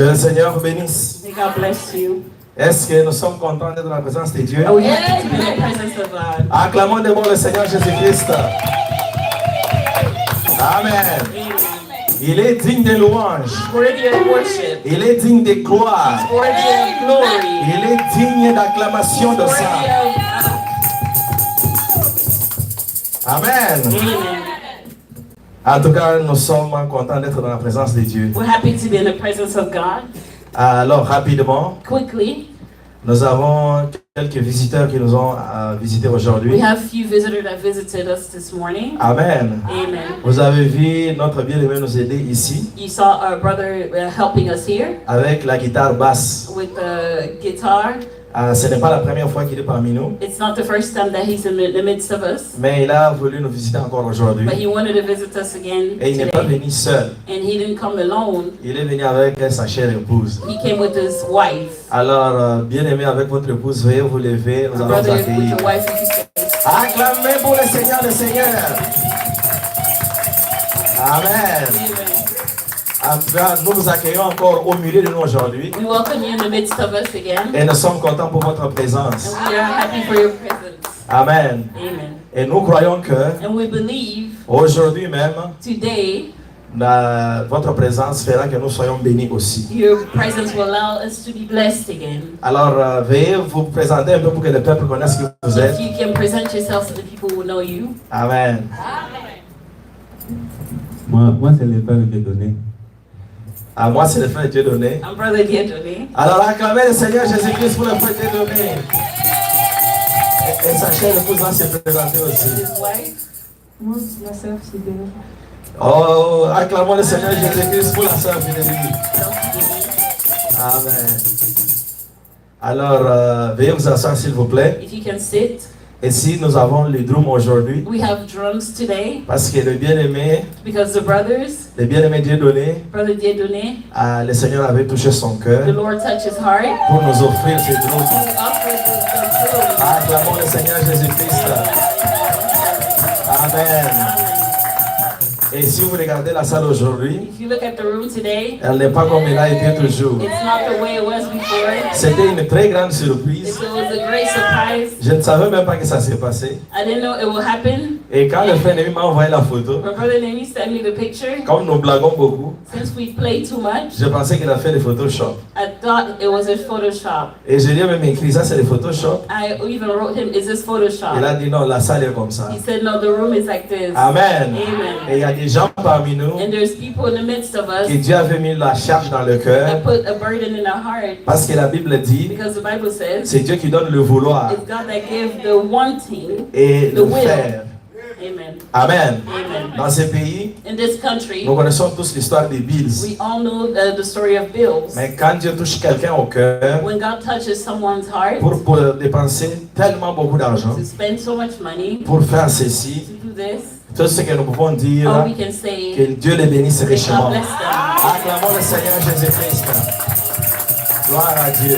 Que le Seigneur vous bénisse. May God bless you. Est-ce que nous sommes contents d'être dans la présence de Dieu? Are we happy to be in the presence of God? Acclamons d'abord le Seigneur Jésus-Christ. Amen. Amen. Il est digne de louanges. Worthy of worship. Il est digne de gloire. Worthy of glory. Il est digne d'acclamation de Worthy ça. Amen. Amen. En tout cas, nous sommes contents d'être dans la présence de Dieu. We're happy to be in the presence of God. Alors, rapidement, Quickly, nous avons quelques visiteurs qui nous ont visités we aujourd'hui. have few visitors that visited us this morning. Amen. Amen. Vous avez vu notre bien-aimé nous aider ici You saw our brother helping us here avec la guitare basse. with the guitar. Ce n'est pas la première fois qu'il est parmi nous, It's not the first time that he's in the midst of us, mais il a voulu nous visiter encore aujourd'hui. but he wanted to visit us again Et il n'est pas today. venu seul, And he didn't come alone. il est venu avec sa chère épouse. He came with his wife. Alors, bien-aimé avec votre épouse, veuillez vous lever, nous allons vous Brother, with accueillir. your wife, if you can. Acclamez pour le Seigneur, le Seigneur. Amen. Amen. En tout cas, nous vous accueillons encore au milieu de nous aujourd'hui We welcome you in the midst of us again. et nous sommes contents pour votre présence. And we are happy for your presence. Amen. Amen. Et nous croyons que And we believe aujourd'hui même, today votre présence fera que nous soyons bénis aussi. your presence will allow us to be blessed again. Alors, veuillez vous présenter un peu pour que le peuple connaisse qui vous êtes. If you can present yourself so the people will know you. Amen. Moi c'est le Père qui donné. À moi, c'est le frère Dieu donné. I'm Brother Diedone. Alors, acclamez le Seigneur Jésus-Christ pour le frère Dieu donné. Et sa chère épouse va se présenter aussi. His wife. Myself, Oh, acclamons le Seigneur Jésus-Christ pour la sœur fidèle. Amen. Alors, veuillez vous asseoir s'il vous plaît. If you can sit. Et si nous avons les drums aujourd'hui, We have drums today parce que le bien-aimé because the brothers, Dieu donné, Brother Diedone, le Seigneur avait touché son cœur the Lord touched his heart. pour nous offrir ces drums. He offered the drums. Acclamons le Seigneur Jésus-Christ. Amen. Et si vous regardez la salle aujourd'hui, If you look at the room today, elle n'est pas comme elle a été toujours. it's not the way it was before. C'était une très grande It surprise. was a great surprise. Je ne savais même pas que ça s'est passé. I didn't know it would happen. Et quand le frère Némi m'a envoyé la photo, My brother Nemi sent me the picture. comme nous blaguons beaucoup, Since we played too much, je pensais qu'il a fait des Photoshop. I thought it was a Photoshop. Et je lui ai même écrit ça, c'est des Photoshop. I even wrote him, is this Il Photoshop? a dit non, la salle est comme ça. He said, no, the room is like this. Amen. Amen. Et il y a des gens parmi nous And there's people in the midst of us que Dieu avait mis la charge dans le that cœur put a burden in our heart parce que la Bible dit, because the Bible says c'est Dieu qui donne le vouloir it's God that gives the wanting. et The le will. faire. Amen. Amen. Amen. Dans ce pays, In this country, nous connaissons tous l'histoire des bills. we all know the story of bills. Mais quand Dieu touche quelqu'un au cœur When God touches someone's heart pour dépenser tellement beaucoup d'argent, to spend so much money pour faire ceci, to do this, tout ce que nous pouvons dire, all we can say que Dieu les bénisse is God richement. bless them. Acclamons le Seigneur Jésus-Christ. Gloire à Dieu.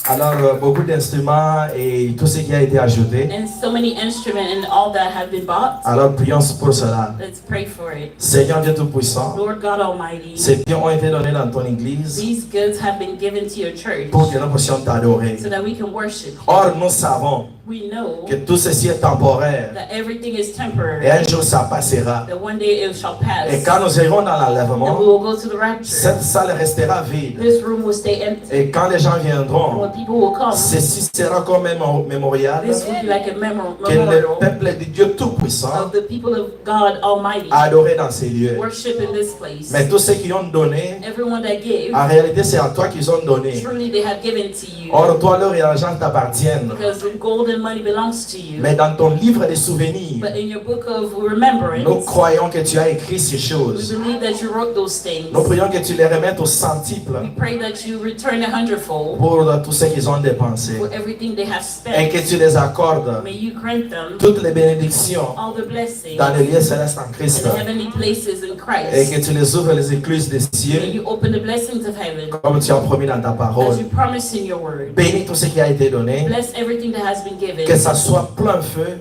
Alors, beaucoup d'instruments et tout ce qui a été ajouté. And so many instruments and all that have been bought. Alors, prions pour cela. Let's pray for it. Seigneur Dieu Tout-Puissant, Lord God Almighty, ces biens ont été donnés dans ton église these goods have been given to your church pour que nous puissions t'adorer. so that we can worship. Or, nous savons We know que tout ceci est temporaire that everything is et temporary, un jour ça passera. that one day it shall pass, Et quand nous irons dans and l'enlèvement, we will go to the rapture. cette salle restera vide. This room will stay empty. Et quand les gens And viendront, when people will come, ceci sera comme un mémorial this will be like a que le memorial peuple de Dieu Tout-Puissant of the people of God Almighty a adoré dans ces lieux. worship in this place. Mais tous ceux qui ont donné, Everyone that gave, en réalité, c'est à toi qu'ils ont donné. truly they have given to you. Or, toi, l'or et l'argent t'appartiennent. Because the gold and money belongs to you. Mais dans ton livre de souvenirs, But in your book of nous remembrance, croyons que tu as écrit ces we choses. believe that you wrote those things. Nous prions que tu les remettes au centuple We pray that you return a hundredfold pour tous ce qu'ils ont dépensé for everything they have et que spent. tu les accordes May you grant them toutes les bénédictions all the blessings dans les lieux célestes en in Christ the heavenly places in et Christ. que tu les ouvres les écluses des May cieux you open the blessings of heaven comme tu as promis dans ta as parole. you promised in your word. Bénis tout ce qui a été donné, Bless everything that has been given. que ça soit plein feu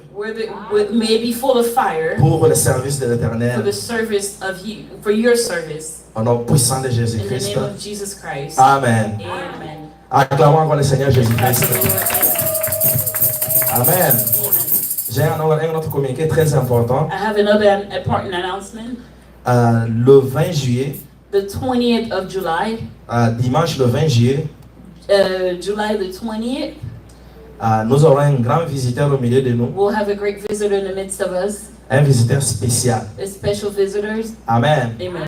May it be full of fire pour le service de for l'Éternel. the service of you, for your service. Au nom puissant de In the Jésus-Christ. name of Jesus Christ. Amen. Amen. Acclamons encore le Seigneur Praise Jésus-Christ. the Lord. Amen. J'ai un autre communiqué très important. I have another important announcement. Le 20 juillet, The 20th of July, dimanche le 20 juillet, July the 20th, nous aurons un grand visiteur au milieu de nous, we'll have a great visitor in the midst of us, un visiteur spécial. a special visitors. Amen. Amen.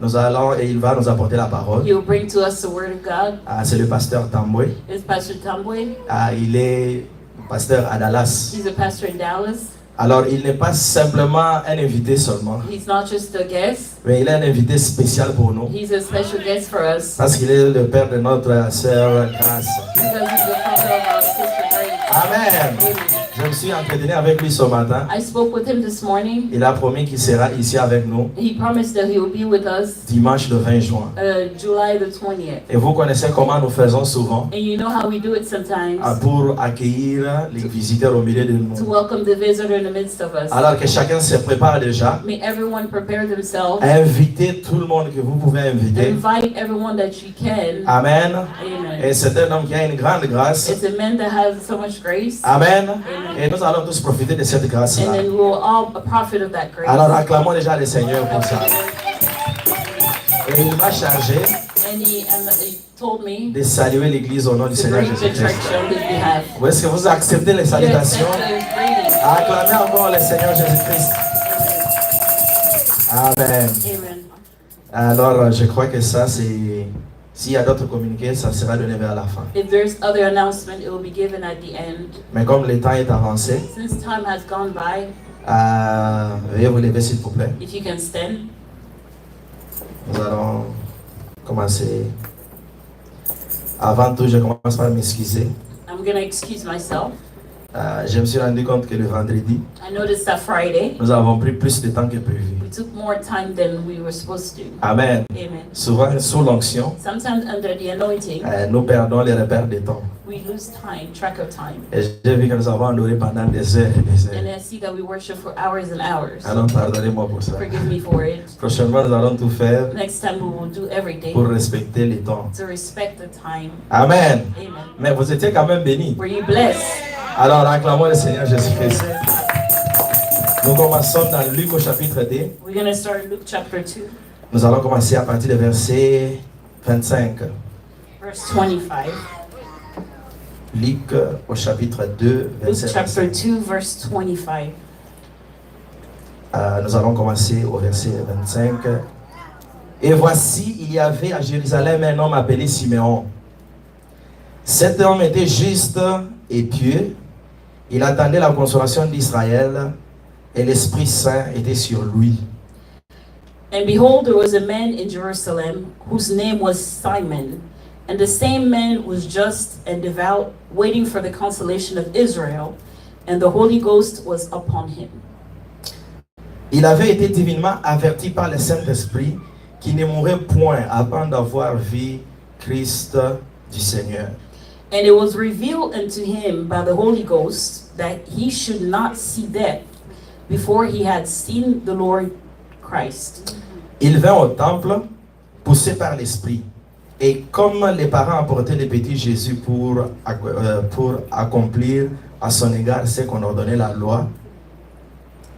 Nous allons et il va nous apporter la parole. He will bring to us the word of God. C'est le pasteur Tamboué. It's Pastor Tambwe. Il est pasteur à Dallas. He's a pastor in Dallas. Alors, il n'est pas simplement un invité seulement, He's not just a guest, mais il est un invité spécial pour nous, he's a special guest for us. parce qu'il est le père de notre sœur Grâce. Because he's the father of our sister Grace. Amen. Amen. Je me suis entretenu avec lui ce matin. I spoke with him this morning. Il a promis qu'il sera ici avec nous He promised that he will be with us dimanche le 20 juin. July the 20th. Et vous connaissez comment nous faisons souvent And you know how we do it sometimes pour accueillir les visiteurs au milieu de to nous. welcome the visitor in the midst of us. Alors que chacun se prépare déjà. May everyone prepare themselves. Invitez tout le monde que vous pouvez inviter. Invite everyone that you can. Amen. Amen. Et c'est un homme qui a une grande grâce. It's a man that has so much grace. Amen. Amen. Et nous allons tous profiter de cette And grâce-là. then we'll all profit of that grace. Alors acclamons déjà le Seigneur pour ça. Et il m'a chargé And he told me de saluer l'église au nom du to Seigneur greet the church Jésus-Christ. on his behalf. Est-ce que vous acceptez les You salutations? accept his greeting. Acclamez encore le Seigneur Jésus-Christ. Amen. Amen. Alors, je crois que ça, c'est... S'il y a d'autres communiqués, ça sera donné vers la fin. If there's other announcement, it will be given at the end. Mais comme le temps est avancé, Since time has gone by, veuillez vous lever s'il vous plaît. if you can stand. Nous allons commencer. Avant tout, je commence par m'excuser. I'm going to excuse myself. Je me suis rendu compte que le vendredi, I noticed that Friday, nous avons pris plus de temps que prévu. we took more time than we were supposed to. Amen. Amen. Souvent, sous l'onction, Sometimes under the anointing, nous perdons les repères de temps. we lose time, track of time. Et j'ai vu que nous avons adoré pendant des heures et des And heures. I see that we worship for hours and hours. Alors, pardonnez-moi pour ça. Forgive me for it. Prochainement, nous allons tout faire Next time we will do everything pour respecter les temps. to respect the time. Amen. Amen. Mais vous étiez quand même bénis. Were you blessed? Alors, acclamons le Seigneur Jésus-Christ. Nous commençons dans Luc au chapitre 2. We're going to start Luke chapter 2, Nous allons commencer à partir du verset 25. verse 25. Luc au chapitre 2, Luke verset chapter 25. 2, verse 25. Nous allons commencer au verset 25. Et voici, il y avait à Jérusalem un homme appelé Siméon. Cet homme était juste et pieux. Il attendait la consolation d'Israël et l'Esprit Saint était sur lui. And behold, there was a man in Jerusalem whose name was Simon. And the same man was just and devout, waiting for the consolation of Israel. And the Holy Ghost was upon him. Il avait été divinement averti par le Saint-Esprit qu'il ne mourrait point avant d'avoir vu Christ du Seigneur. And it was revealed unto him by the Holy Ghost that he should not see death before he had seen the Lord Christ. Il vint au temple, poussé par l'Esprit. Et comme les parents apportaient le petit Jésus pour accomplir à son égard ce qu'on ordonnait la loi,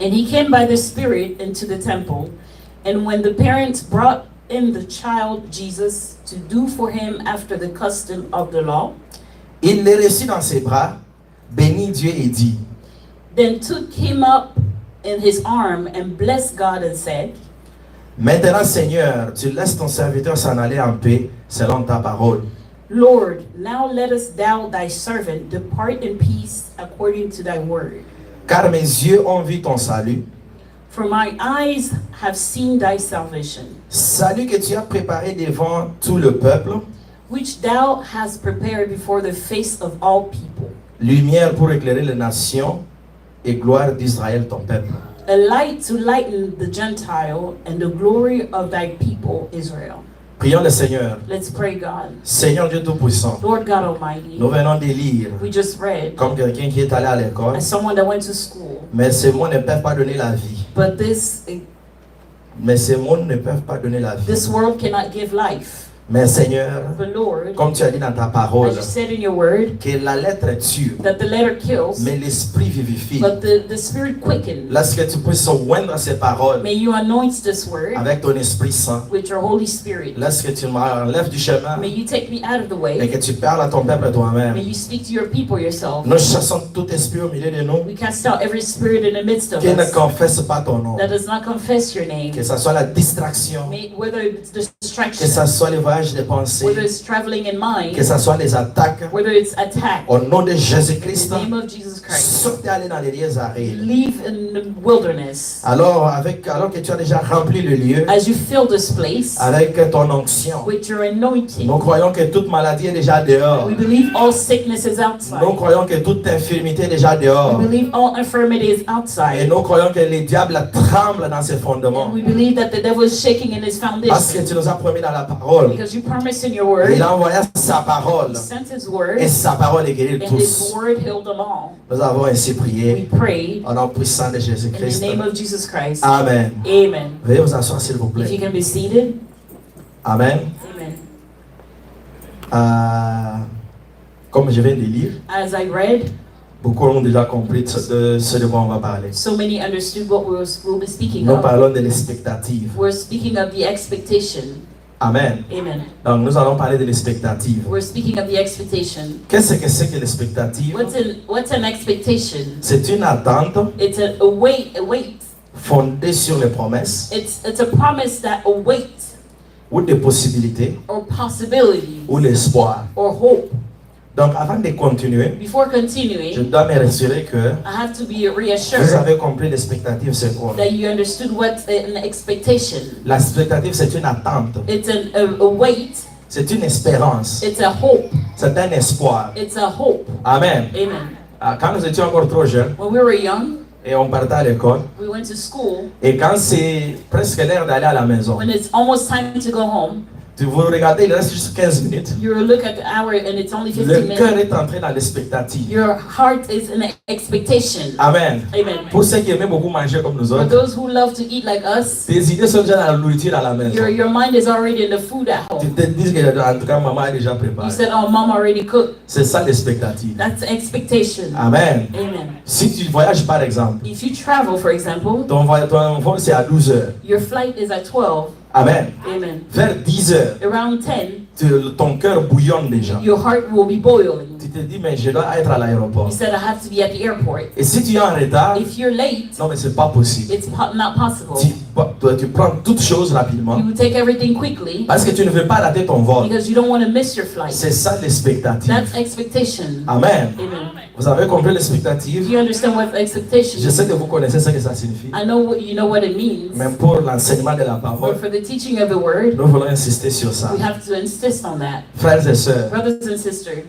And he came by the Spirit into the temple. And when the parents brought in the child Jesus to do for him after the custom of the law, il les reçut dans ses bras, bénit Dieu et dit, then took him up in his arm and blessed God and said, Maintenant Seigneur, tu laisses ton serviteur s'en aller en paix selon ta parole. Lord, now lettest thou thy servant depart in peace according to thy word. Car mes yeux ont vu ton salut, For my eyes have seen thy salvation, salut que tu as préparé devant tout le peuple, which thou hast prepared before the face of all people, lumière pour éclairer les nations et gloire d'Israël ton peuple. a light to lighten the Gentile and the glory of thy people Israel. Prions le Seigneur. Let's pray, God. Seigneur Dieu Tout-Puissant, Lord God Almighty, nous venons de lire we just read, comme quelqu'un qui est allé à l'école, as someone that went to school, mais ces mots ne peuvent pas donner la vie. but Mais ces mots ne peuvent pas donner la vie. this world cannot give life. Mais Seigneur, But Lord, comme tu as dit dans ta parole, as you said in your word, que la lettre tue, that the letter kills, mais l'esprit vivifie. but the spirit quickens. Lorsque tu puisses oindre ces paroles May you anoint this word avec ton Esprit Saint, with your Holy Spirit. lorsque tu m'enlèves du chemin May you take me out of the et way. que tu parles à ton peuple toi-même, May you speak to your people yourself. nous chassons tout esprit au milieu de nous We cast out every spirit in the midst of qui ne us confesse pas ton nom. that does not confess your name. Que ce soit la distraction, Whether it's que distraction, ce soit les voyages de pensée, whether it's traveling in mind, que ce soit les attaques, whether it's attack. au nom de In Jésus-Christ, the name of Jesus Christ, sortez aller dans les lieux arides. leave in the wilderness. Alors que tu as déjà rempli le lieu As you fill this place avec ton onction, with your anointing, nous croyons que toute maladie est déjà dehors. we believe all sickness is Nous outside. croyons que toute infirmité est déjà dehors. We believe all infirmity is Et outside. nous croyons que les diables tremblent dans ses fondements. And we believe that the devil is shaking in his Parce que foundation. tu nous as promis dans la parole. Because you promised in your word, Il a envoyé sa parole. he sent his word, Et sa parole est guérie de and his tous. word healed them all. Nous avons ainsi We prié prayed au nom puissant de in the Jésus-Christ. name of Jesus Christ. Amen. Amen. Veuillez vous asseoir s'il vous If you plaît. can be seated. Amen. Amen. Comme je viens de lire, As I read, beaucoup ont déjà compris de ce de quoi on va parler. so many understood what we'll be speaking Nous of. parlons de l'expectative. We're speaking of the expectation. Amen. Amen. Donc nous allons parler de l'expectative. We're speaking of the expectation. Qu'est-ce que c'est que l'expectative? What's an expectation? C'est une attente It's a wait. fondée sur les promesses It's a promise that awaits ou des possibilités or possibilities ou l'espoir. or hope. Donc avant de continuer, Before je continuing, dois me rassurer que I have to be vous reassured avez compris l'expectative c'est quoi. that you understood what's an expectation. L'expectative c'est une attente, It's a wait. c'est une espérance, It's a hope. c'est un espoir. It's a hope. Amen. Amen. Quand nous étions encore trop jeunes When we were young, et on partait à l'école, we went to school. et quand c'est presque l'heure d'aller à la maison, When it's almost time to go home, vous regardez, il reste juste 15 minutes. you look at the hour and it's only 15 Le cœur minutes. est entré dans l'expectative. Your heart is in expectation. Amen. Amen. Pour ceux qui aiment beaucoup manger comme nous For autres, those who love to eat like us, tes idées sont déjà dans la nourriture à la maison. your mind is already in the food at Tu home. te dis que en tout cas maman a déjà You préparé. said, oh, mom already cooked. C'est ça l'expectative. That's expectation. Amen. Amen. Si tu voyages par exemple, If you travel, for example, ton vol c'est à 12 heures. your flight is at 12. Amen. Amen. Vers 10 heures, Around 10, ton cœur bouillonne déjà. your heart will be boiling. Tu te dis mais je dois être à l'aéroport. You said, I have to be at the airport. Et si tu es en retard, If you're late, non mais c'est pas possible. it's not possible. Tu prends toutes choses rapidement You will take everything quickly parce que tu ne veux pas rater ton vol. because you don't want to miss your flight. C'est ça l'expectative. That's expectation. Amen. Amen. Vous avez compris Do l'expectative? you understand what expectation Je is? sais que vous connaissez ce que ça signifie. I know you know what it means. Même pour l'enseignement de la But parole, for the teaching of the word, nous voulons insister sur ça. we have to insist on that. Frères et sœurs, Brothers and sisters,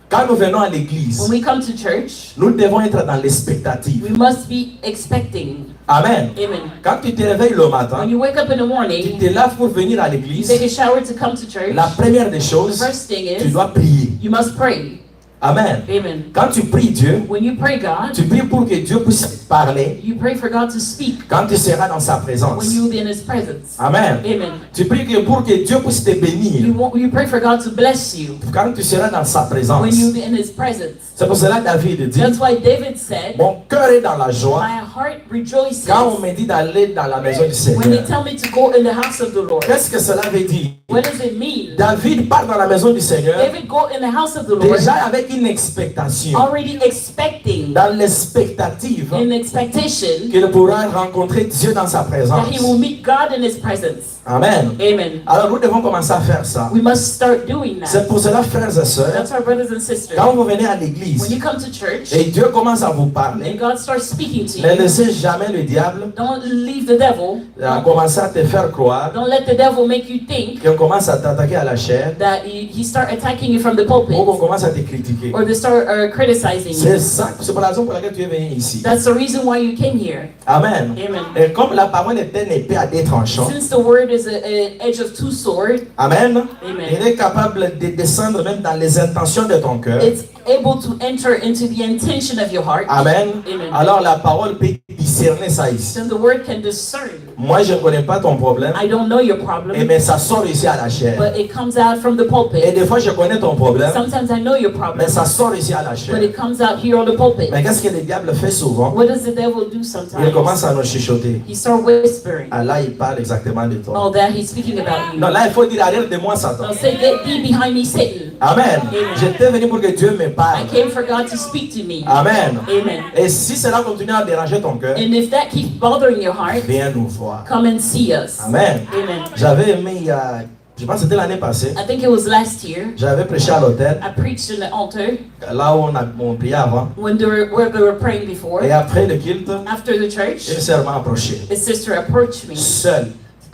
quand nous venons à l'église, when we come to church, nous devons être dans l'expectative. we must be expecting. Amen. Amen. Quand tu te réveilles le matin, When you wake up in the tu morning, te laves pour venir à you l'église, take a shower to come to church. la première des The choses, first thing tu is dois prier. you must pray. Amen. Amen. Quand tu pries Dieu, When you pray God, tu pries pour que Dieu puisse parler you pray for God to speak quand tu seras dans sa présence. when you will be in His presence. Amen. Amen. Tu pries pour que Dieu puisse te bénir You pray for God to bless you quand tu seras dans sa présence. when you will be in His presence. C'est pour cela que David dit, That's why David said, mon cœur est dans la joie my heart rejoices quand on me dit d'aller dans la maison du when they Seigneur. tell me to go in the house of the Lord. Qu'est-ce que cela veut dire? What does it mean? David part dans la maison du Seigneur David go in the house of the Lord déjà avec une expectation, already expecting, dans l'expectative in expectation qu'il pourra rencontrer Dieu dans sa présence. that he will meet God in His presence. Amen. Amen. Alors nous devons commencer à faire ça. We must start doing C'est that. pour cela, frères et sœurs, That's our brothers and sisters. quand vous venez à When l'église you come to church et Dieu commence à vous and parler, God starts speaking to ne you, laissez jamais le diable don't leave the devil. commencer à te faire croire Don't let the devil make you think qu'on commence à t'attaquer à la chair that he start attacking you from the ou qu'on pulpit commence à te critiquer. or they start criticizing C'est you. ça, c'est pour la raison pour laquelle tu es venu ici. That's the reason why you came here. Amen. Amen. Et comme la parole est une épée à deux tranchants, Since the word is an edge of two swords, Amen, Amen. il est capable de descendre même dans les intentions de ton cœur. it's able to enter into the intention of your heart. Amen. Amen. Alors la parole peut discerner ça ici. Then the word can discern. Moi, je ne connais pas ton problème, I don't know your problem, mais ça sort ici à la chair. but it comes out from the Et pulpit. des fois, je connais ton problème, Sometimes I know your mais problem, ça sort ici à la but chair. it comes out here on the pulpit. Mais qu'est-ce que le diable fait souvent? What does the devil do Il sometimes? commence à nous chuchoter. He starts whispering. Ah, là, il parle exactement de toi. Oh, that he's speaking about you. Non, là, il faut dire arrière de moi, Satan. So say, get thee behind me, Satan. Amen. J'étais venu pour que Dieu me I parle. came for God to speak to me. Amen. Amen. Et si cela continue à déranger ton cœur, And if that keeps bothering your heart, viens nous voir. come and see us. Amen. Amen. J'avais aimé il y a, je pense que c'était l'année passée, I think it was last year. j'avais prêché à l'hôtel, I preached in the altar là où on priait avant. when where they were praying before. Et après le culte, After the church, une sœur m'a approché, a sister approached me, seule.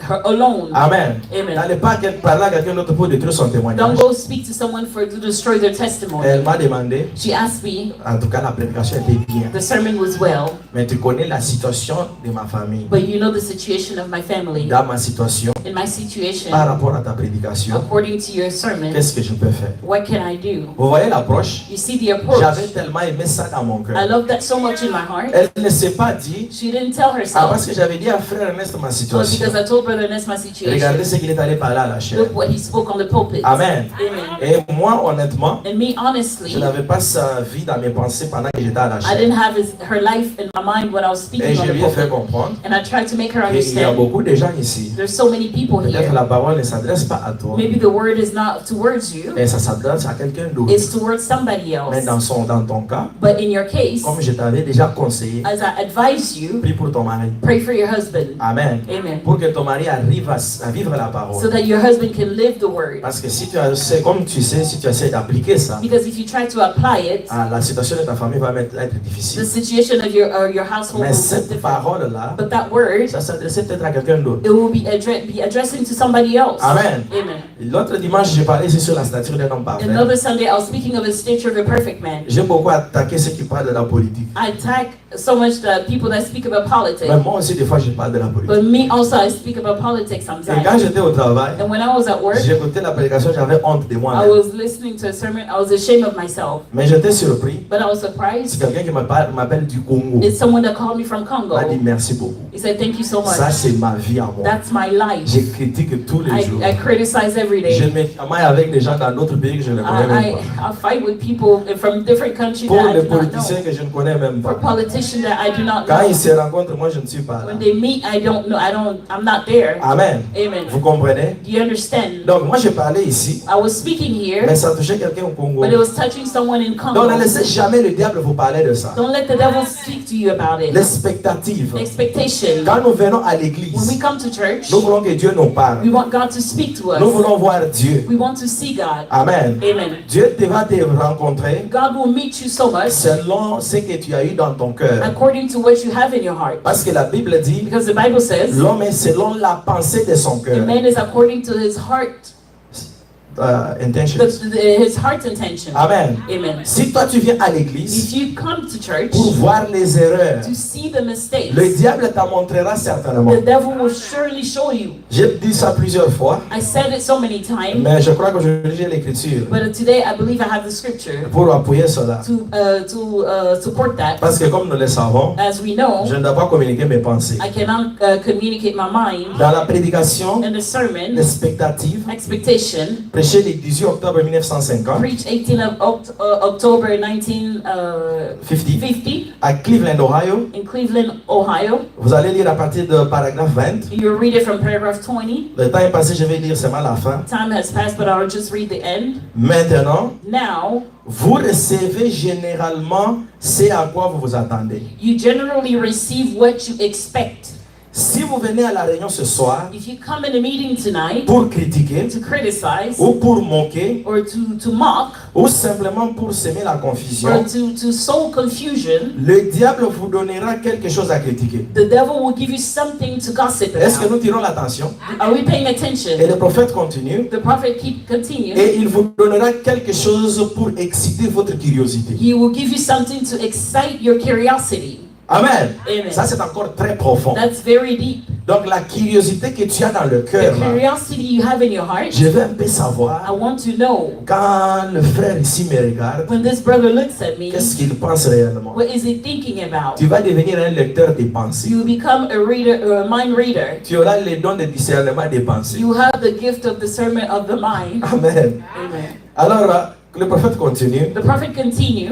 her alone. Amen. Amen. N'allez pas parler à quelqu'un d'autre pour détruire son Don't témoignage. go speak to someone to destroy their testimony. Elle m'a demandé, She asked me, en tout cas la prédication était bien, the sermon was well, mais tu connais la situation de ma famille, but you know the situation of my family. dans ma situation, In my situation, par rapport à ta prédication, according to your sermon, qu'est-ce que je peux faire? what can I do? Vous voyez l'approche? You see the approach. J'avais tellement aimé ça dans mon I cœur. love that so much in my heart. Elle ne s'est pas dit, She didn't tell ah, herself. parce que j'avais dit à frère Ernest ma Well, situation. because I told Brother Ernest my situation. Regardez ce qu'il est allé parler à la chair. Look what he spoke on the pulpit. Amen. Amen. Et moi, honnêtement, And me, honestly, je n'avais pas sa vie dans mes pensées pendant que j'étais à la I chair. didn't have her life in my mind when I was Et speaking on je the lui ai fait pulpit. comprendre And I tried to make her qu'il y a understand. beaucoup de gens ici. There's so many people Peut-être here. la parole ne s'adresse pas à toi, Maybe the word is not towards you, mais ça s'adresse à quelqu'un d'autre. it's towards somebody Mais else. dans ton cas, But in your case, comme je t'avais déjà conseillé, as I advise you, prie pour ton mari. pray for your husband. Amen. Amen. Pour que ton mari arrive à vivre la parole. So that your husband can live the word. Parce que si tu as, comme tu sais, si tu essaies d'appliquer ça, Because if you try to apply it, la situation de ta famille va être the difficile. situation of your household Mais will be cette different. parole-là, But that word, ça s'adressait peut-être à quelqu'un d'autre. it will be addressing to somebody else. Amen. Amen. L'autre dimanche, j'ai parlé ici sur la stature d'un homme parfait. Another Sunday, I was speaking of the stature of a perfect man. J'ai beaucoup attaqué ceux qui parlent de la politique. I attack so much the people that speak about politics. Mais moi aussi, des fois, je parle de la politique. But me also, I speak about politics Et quand sometimes. j'étais au travail, And when I was at work, j'écoutais la prédication, j'avais honte de I moi-même. was listening to a sermon, I was ashamed of myself. Mais j'étais surpris. But I was C'est surprised. quelqu'un qui m'appelle du Congo. It's someone that called me from Il m'a dit Congo. merci beaucoup. He said, thank you so Ça, much. c'est ma vie à moi. That's my life. Je critique tous les jours. I criticize every Je day. me chamaille avec des gens dans d'autres pays que je ne connais même pas. I fight with people from different countries Pour that I les do not politiciens know. que je ne connais même For pas. politicians that I do not Quand ils know. se rencontrent, moi je ne suis pas là. When they meet, I don't know. I'm not there. Amen. Amen. Vous comprenez? Do you understand? Donc moi je parlais ici, I was speaking here, mais ça touchait quelqu'un au Congo. but it was touching someone in Donc Congo. ne laissez jamais le diable vous parler de ça. Don't let the devil speak to you about it. L'expectative. Expectation. Quand nous venons à When we l'église, come to church, nous voulons que Dieu nous parle. we want God to speak to Nous us. voulons voir Dieu. We want to see God. Amen. Amen. Dieu va te rencontrer God will meet you so much selon ce que tu as eu dans ton cœur. according to what you have in your heart. Parce que la Bible dit, Because the Bible says, l'homme est selon la pensée de son a cœur. man is according to his heart, Intentions. his heart's intention. Amen. Amen. Si toi tu viens à l'église If you come to church pour voir les erreurs, to see the mistakes, le diable t'en montrera certainement. the devil will surely show you. J'ai dit ça plusieurs fois, I said it so many times, mais je crois qu'aujourd'hui j'ai l'écriture but today I believe I have the scripture pour appuyer cela. to support that. Parce que comme nous le savons, As we know, je ne dois pas communiquer mes pensées. I cannot communicate my mind Dans la prédication, in the sermon. l'expectative, Expectation, prêché le 18 octobre 1950, preached 18 of October 1950 à Cleveland, Ohio. in Cleveland, Ohio. Vous allez lire à partir de paragraphe 20. You read it from paragraph 20. Le temps est passé, je vais lire seulement la fin. Time has passed, but I'll just read the end. Maintenant, Now, vous recevez généralement ce à quoi vous vous attendez. you generally receive what you expect. Si vous venez à la réunion ce soir If you come in a meeting tonight pour critiquer to criticize ou pour moquer or to mock ou simplement pour semer la or confusion, to sow confusion, le diable vous donnera quelque chose à critiquer. the devil will give you something to gossip Est-ce que about. nous tirons l'attention? Are we paying Et attention? le prophète continue. The prophet continue. Et il vous donnera quelque chose pour exciter votre curiosité. He will give you something to excite your curiosity. Amen. Amen. Ça, c'est encore très profond. That's very deep. Donc, la curiosité que tu as dans le The cœur, là, curiosity you have in your heart, je veux un peu I savoir, want to know. quand le frère ici me regarde, When this brother looks at me, qu'est-ce qu'il pense réellement? what is he thinking about? Tu vas devenir un lecteur des pensées. You will become a reader or a mind reader. Tu auras les dons de discernement des pensées. You have the gift of discernment of the mind. Amen. Amen. Alors, le prophète continue. The prophet continue.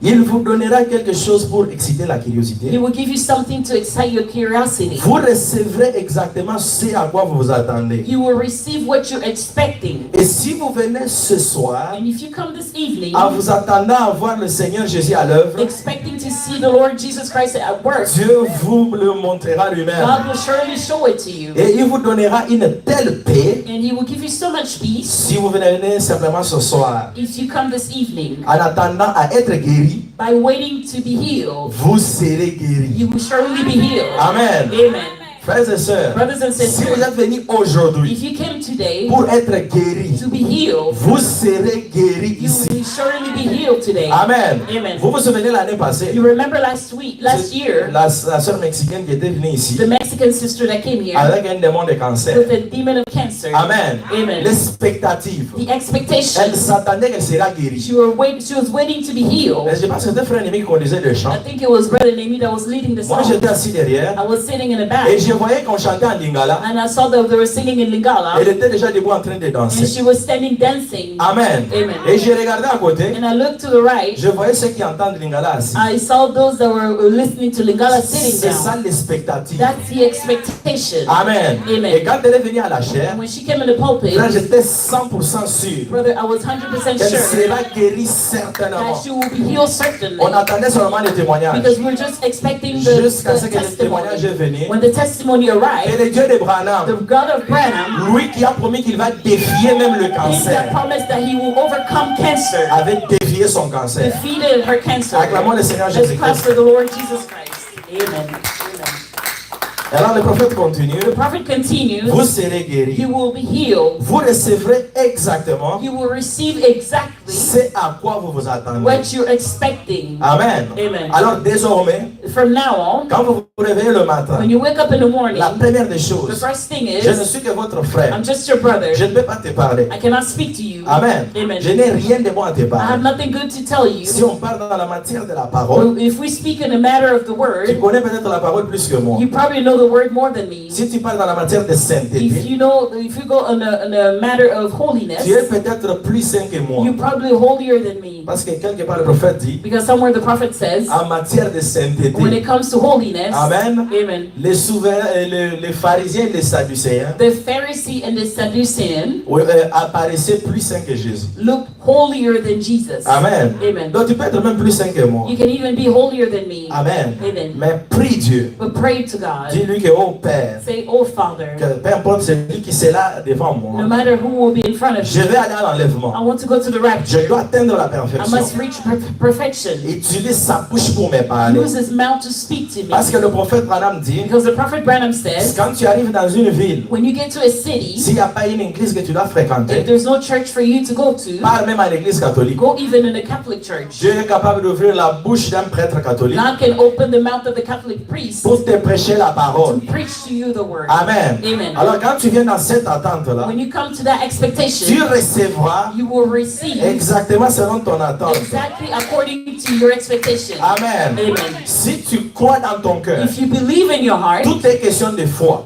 Il vous donnera quelque chose pour exciter la He curiosité. will give you something to excite your curiosity. Vous recevrez exactement ce à quoi vous vous attendez. You will receive what you're expecting. Et si vous venez ce soir And if you come this evening en vous attendant à voir le Seigneur Jésus à l'œuvre, expecting to see the Lord Jesus Christ at work, Dieu vous le montrera lui-même. God will surely show it to you. Et il vous donnera une telle paix And He will give you so much peace si vous venez simplement ce soir if you come this evening. en attendant à être guéri, By waiting to be healed, vous serez guéri. you will surely be healed. Amen. Amen. Frères et sœurs, Brothers and si vous sisters, êtes venus aujourd'hui if you came today pour être guéri, to be healed, vous serez guéri you ici. will surely be healed today. Amen. Amen. Vous vous souvenez l'année passée, You remember last year, la sœur mexicaine qui était venue ici the Mexican sister that came here avec un démon de cancer. with a demon of cancer. Amen. Amen. L'expectative. The expectation. Elle s'attendait qu'elle sera guérie. She was waiting to be healed. Mais je pense que c'était frère Némi qui conduisait le chant. I think it was Brother Nemi that was leading the Moi song. j'étais assis derrière I was sitting in the et back, je voyais qu'on chantait en lingala. and I saw that they were singing in Lingala, Elle était déjà debout en train de and danser. she was standing dancing. Amen. Amen. Et je regardais à côté, And I looked to the right. je voyais ceux qui entendent lingala assis. I saw those that were listening to Lingala sitting C'est ça down. l'expectative. That's the expectation. Amen. Amen. Et quand elle est venue à la chair, And when she came in the pulpit, là j'étais 100% sûr brother, I was 100% qu'elle sure sera guérie certainement. that she will be healed certainly. On attendait seulement les témoignages. Because we're just expecting the Jusqu'à ce que le témoignage est testimony. venu. When the testimony Et arrived, le Dieu de the Branham, God of Branham, lui qui a promis qu'il va défier même le he that cancer, promised that he will overcome cancer, avait défié son cancer. defeated her cancer. Acclamons le Seigneur Let's clap Jésus-Christ. for the Lord Jesus Christ. Amen. Amen. Alors le prophète continue. The prophet continues, Vous serez you guéris. will be healed. Vous recevrez exactement You will receive exactly ce à quoi vous vous attendez. what you're expecting. Amen. Amen. Alors désormais, From now on, quand vous vous réveillez le matin, when you wake up in the morning, la première des the choses, first thing je ne is, suis que votre frère. I'm just your brother. Je ne peux pas te parler. I cannot speak to you. Amen. Amen. Je n'ai rien de bon à te I have parler. nothing good to tell you. Si on parle dans la matière de la parole, If we speak in a matter of the tu word, connais peut-être la parole plus que moi. you probably know the word more than me. Si tu parles dans la matière de If sainteté, you go on a matter of holiness, tu es peut-être plus saint que moi. you're probably holier than me. Parce que quelque part le prophète dit, Because somewhere the prophet says, en matière de when sainteté, it comes to holiness, Amen. amen, Les pharisiens et les sadducéens the Pharisee and the Sadducean apparaissaient plus saints que Jésus. look holier than Jesus. Amen. Amen. Donc tu peux être même plus saint que moi. You can even be holier than me. Amen. Amen. Mais prie Dieu. But pray to God. Dis-lui que, oh Père, Say, oh Father, que peu importe celui qui est là devant moi, no matter who will be in front of je you, vais aller à I l'enlèvement. want to go to the Je rapture. dois atteindre la I perfection. must reach perfection. Utilise sa bouche pour me parler. Use his mouth to speak to me. Parce que le prophète Branham dit, Because the prophet Branham says, quand tu arrives dans une ville, when you get to a city, s'il n'y a pas une église que tu dois if fréquenter, there's no church for you to go to, parle même à l'église catholique. go even in a Catholic church. Dieu est capable d'ouvrir la bouche d'un prêtre catholique God can open the mouth of the Catholic priest pour te prêcher la parole. to preach to you the word. Amen. Amen. Alors quand tu viens dans cette attente-là, When you come to that tu expectation, recevras you will receive exactement selon ton attente. exactly according to your expectation. Amen. Amen. Si tu crois dans ton cœur, If you believe in your heart, tout est question de foi.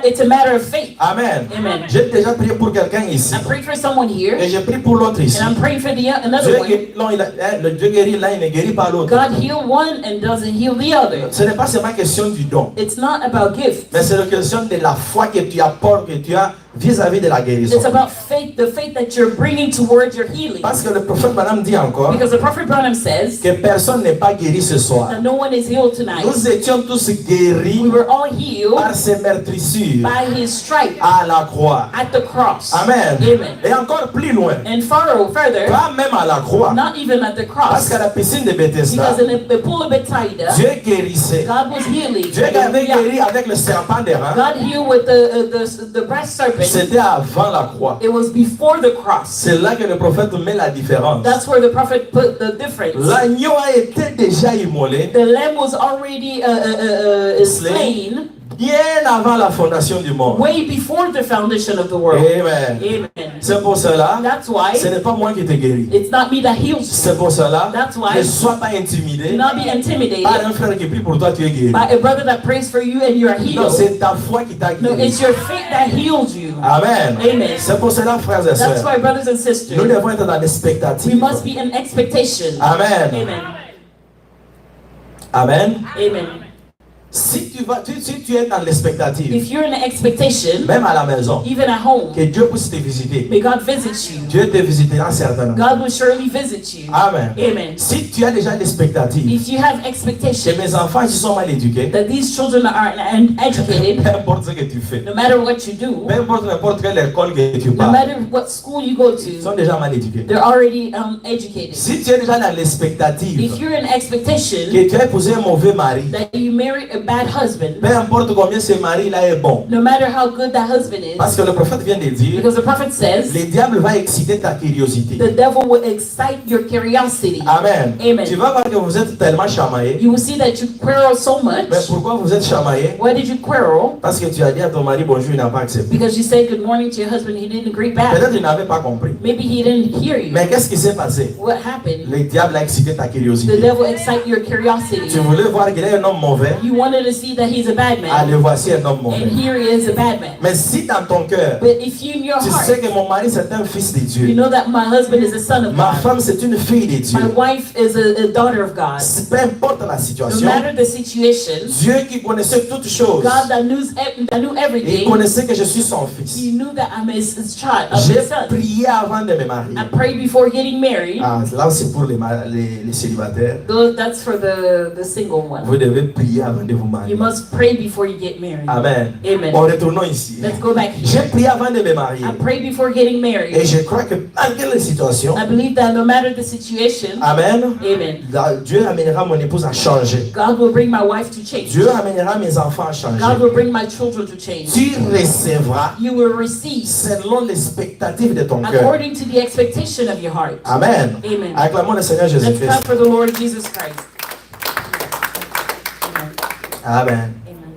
it's a matter of faith. Amen. Amen. J'ai déjà prié pour quelqu'un ici. I prayed for someone here, Et j'ai prié pour l'autre ici. and I'm praying for another Dieu one. guérit, non, le Dieu guérit l'un, il ne guérit pas l'autre. God heal one and doesn't heal the other. Ce n'est pas seulement question du don, It's not about gifts. mais c'est la question de la foi que tu apportes, que tu as vis-à-vis de la guérison. It's about faith, the faith that you're bringing towards your healing. Parce que le prophète Branham dit encore Because the prophet Branham says que personne n'est pas guéri ce soir that no one is healed tonight. Nous étions tous guéris We were all healed par ses meurtrissures by his stripes à la croix. at the cross. Amen. Amen. Et encore plus loin, And further, pas même à la croix, not even at the parce cross, qu'à la piscine de Bethesda, because in the pool of Bethsaida, Dieu guérissait. God was healing. Dieu avait Yeah. guéri avec le serpent des reins. God healed with the breast serpent. C'était avant la croix. It was before the cross. C'est là que le prophète met la différence. That's where the prophet put the difference. L'agneau a été déjà immolé The lamb was already slain bien avant la fondation du monde. way before the foundation of the world. Amen. Amen. C'est pour cela, That's why ce n'est pas moi qui te guéris. it's not me that heals you. C'est pour cela, That's why ne sois pas do intimidé not be intimidated par un frère qui prie pour toi, tu es guéri. by a brother that prays for you and you are Non, healed. c'est ta foi qui t'a No, guéri. it's your faith that healed you. Amen. Amen. C'est pour cela, frères et That's sœurs, why, brothers and nous sisters, devons être dans we l'expectative. must be in expectation. Amen. Amen. Amen. Amen. Si tu es dans l'expectative, If you're in expectation, même à la maison, even at home, que Dieu puisse te visiter. may God visit you. Dieu te visitera certainement. God will surely visit you. Amen. Amen. Si tu as déjà l'expectative If you have que expectation mes enfants qui sont mal éduqués, that these children are educated, peu importe ce que tu fais, no matter what you do, peu importe n'importe quelle école que tu no pars, matter what school you go ils to, sont déjà mal éduqués. they're already educated. Si tu es déjà dans l'expectative If you're in expectation que tu as épousé un mauvais mari, that you married a bad husband, peu importe combien ce mari-là est bon, no matter how good that husband is, parce que le prophète vient de dire, because the prophet says, le diable va exciter ta curiosité. the devil will excite your curiosity. Amen. Amen. Tu vas voir que vous êtes tellement chamaillé. You will see that you quarrel so Mais much. pourquoi vous êtes chamaillé? Why did you quarrel? Parce que tu as dit à ton mari bonjour, il n'a pas accepté. Because you said good morning to your husband, he didn't agree back. Peut-être qu'il n'avait pas compris. Maybe he didn't hear you. Mais qu'est-ce qui s'est passé? What happened? Le diable a excité ta The curiosité. devil excite your curiosity. Tu voulais voir qu'il est un homme mauvais. You wanted to see that he's a bad Allez, man, voici un homme and mauvais. here he is a bad man. Mais si dans ton cœur, But if you in your tu heart, sais que mon mari c'est un fils de you Dieu, know that my husband is a son of ma God, femme c'est une fille de my Dieu, wife is a daughter of God, peu importe la no situation, matter the situation, Dieu qui connaissait toutes choses, God that knew il everything, connaissait que je suis son fils. he knew that I'm his child, J'ai his son. prié avant de me marier. I prayed before getting married. Ah, là c'est pour les célibataires. That's for the single one. Vous devez prier avant de vous You marier. must pray before you get married. Amen. Amen. Bon, retournons ici. Let's go back J'ai here. prié avant de me marier. I prayed before getting Et married. je crois que malgré les situations, I believe that no matter the situation, Amen, amen, Dieu amènera mon épouse à changer. God will bring my wife to change. Dieu amènera mes enfants à changer. God will bring my children to change. Tu recevras You will receive selon l'expectative de ton cœur. according to the expectation of your heart. Amen. Amen. Acclamons le Seigneur Let's Jésus-Christ. clap for the Lord Jesus Christ. Amen. Amen. Amen.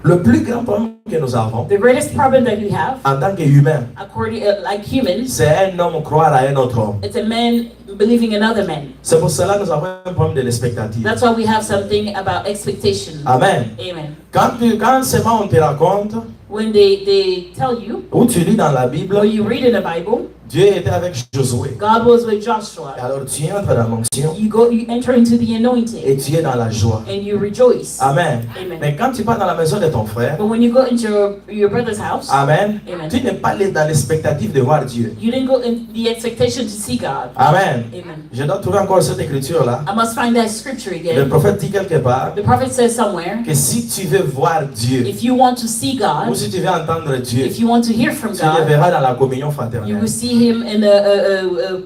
Le plus grand problème que nous avons The greatest problem that we have, en tant qu'humains, according like humans, c'est un homme croire à un autre homme. it's a man believing another man. C'est pour cela que nous avons un problème de l'expectative. That's why we have something about expectation. Amen. Amen. Quand seulement on te raconte, When they tell you, ou tu lis dans la Bible, or you read in the Bible, Dieu était avec Josué. God was with Joshua. Alors tu entres dans l'onction You enter into the et anointing tu es dans la joie. and you rejoice. Amen. Amen. Mais quand tu pars dans la maison de ton frère, But when you go into your brother's house, Amen, Amen. tu n'es pas allé dans l'expectative de voir Dieu. you didn't go in the expectation to see God. Amen. Amen. Je dois trouver encore cette écriture-là. I must find that scripture Le again. prophète dit quelque part The prophet says somewhere, que si tu veux voir Dieu, if you want to see ou God, si tu veux entendre Dieu, if you want to hear from tu le God, verras dans la communion you fraternelle. will see him in a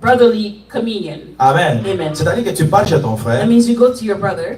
brotherly communion. Amen. Amen. C'est-à-dire que tu pars chez ton That frère, means you go to your brother,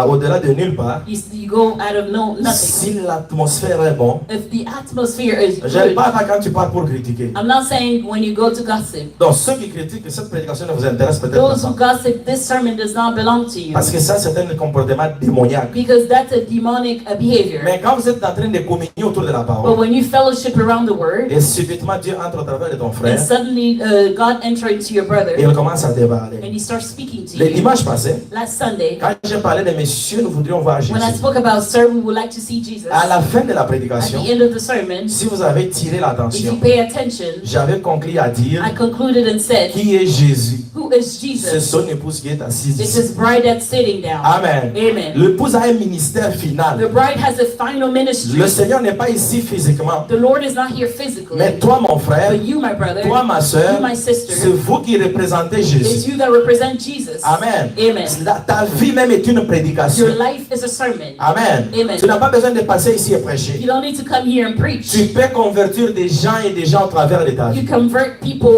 au-delà de nulle part, you go out of nothing. si l'atmosphère est bonne. If the atmosphere is Je ne good, parle pas quand tu pars pour critiquer. I'm not saying when you go to gossip. Donc ceux qui critiquent, cette prédication ne vous intéresse peut-être pas. Those who gossip, this sermon does not belong to you. Parce que ça, c'est un comportement démoniaque. Because that's a demonic behavior. Mais quand vous êtes en train de communier autour de la But parole, when you fellowship around the word, et subitement Dieu entre au travers de ton and frère, suddenly God enters into your brother, et il commence à te and parler. he starts speaking to Le you. dimanche passé, Last Sunday, quand j'ai parlé de messieurs, nous voudrions voir Jésus. when I spoke about sir, we would like to see Jesus. À la fin de la At prédication, the end of the sermon, si vous avez tiré if you l'attention, pay attention, j'avais conclu à dire I concluded and said, qui est Jésus. who is C'est Jesus? son épouse qui est assise It's ici. his bride that's sitting down. Amen. Amen. L'épouse a un ministère The final. bride has a final ministry. Le Seigneur n'est pas ici physiquement. The Lord is not here physically, Mais toi, mon frère, but you, my brother, toi, ma soeur, you, my sister, ce vous qui représentez It's Jésus. you that represent Jesus. Amen. Amen. Ta vie même est une prédication. Your life is a sermon. Amen. Amen. Tu n'as pas besoin de passer ici et prêcher. You don't need to come here and preach. Tu peux convertir des gens et des gens au travers de ta You vie. convert people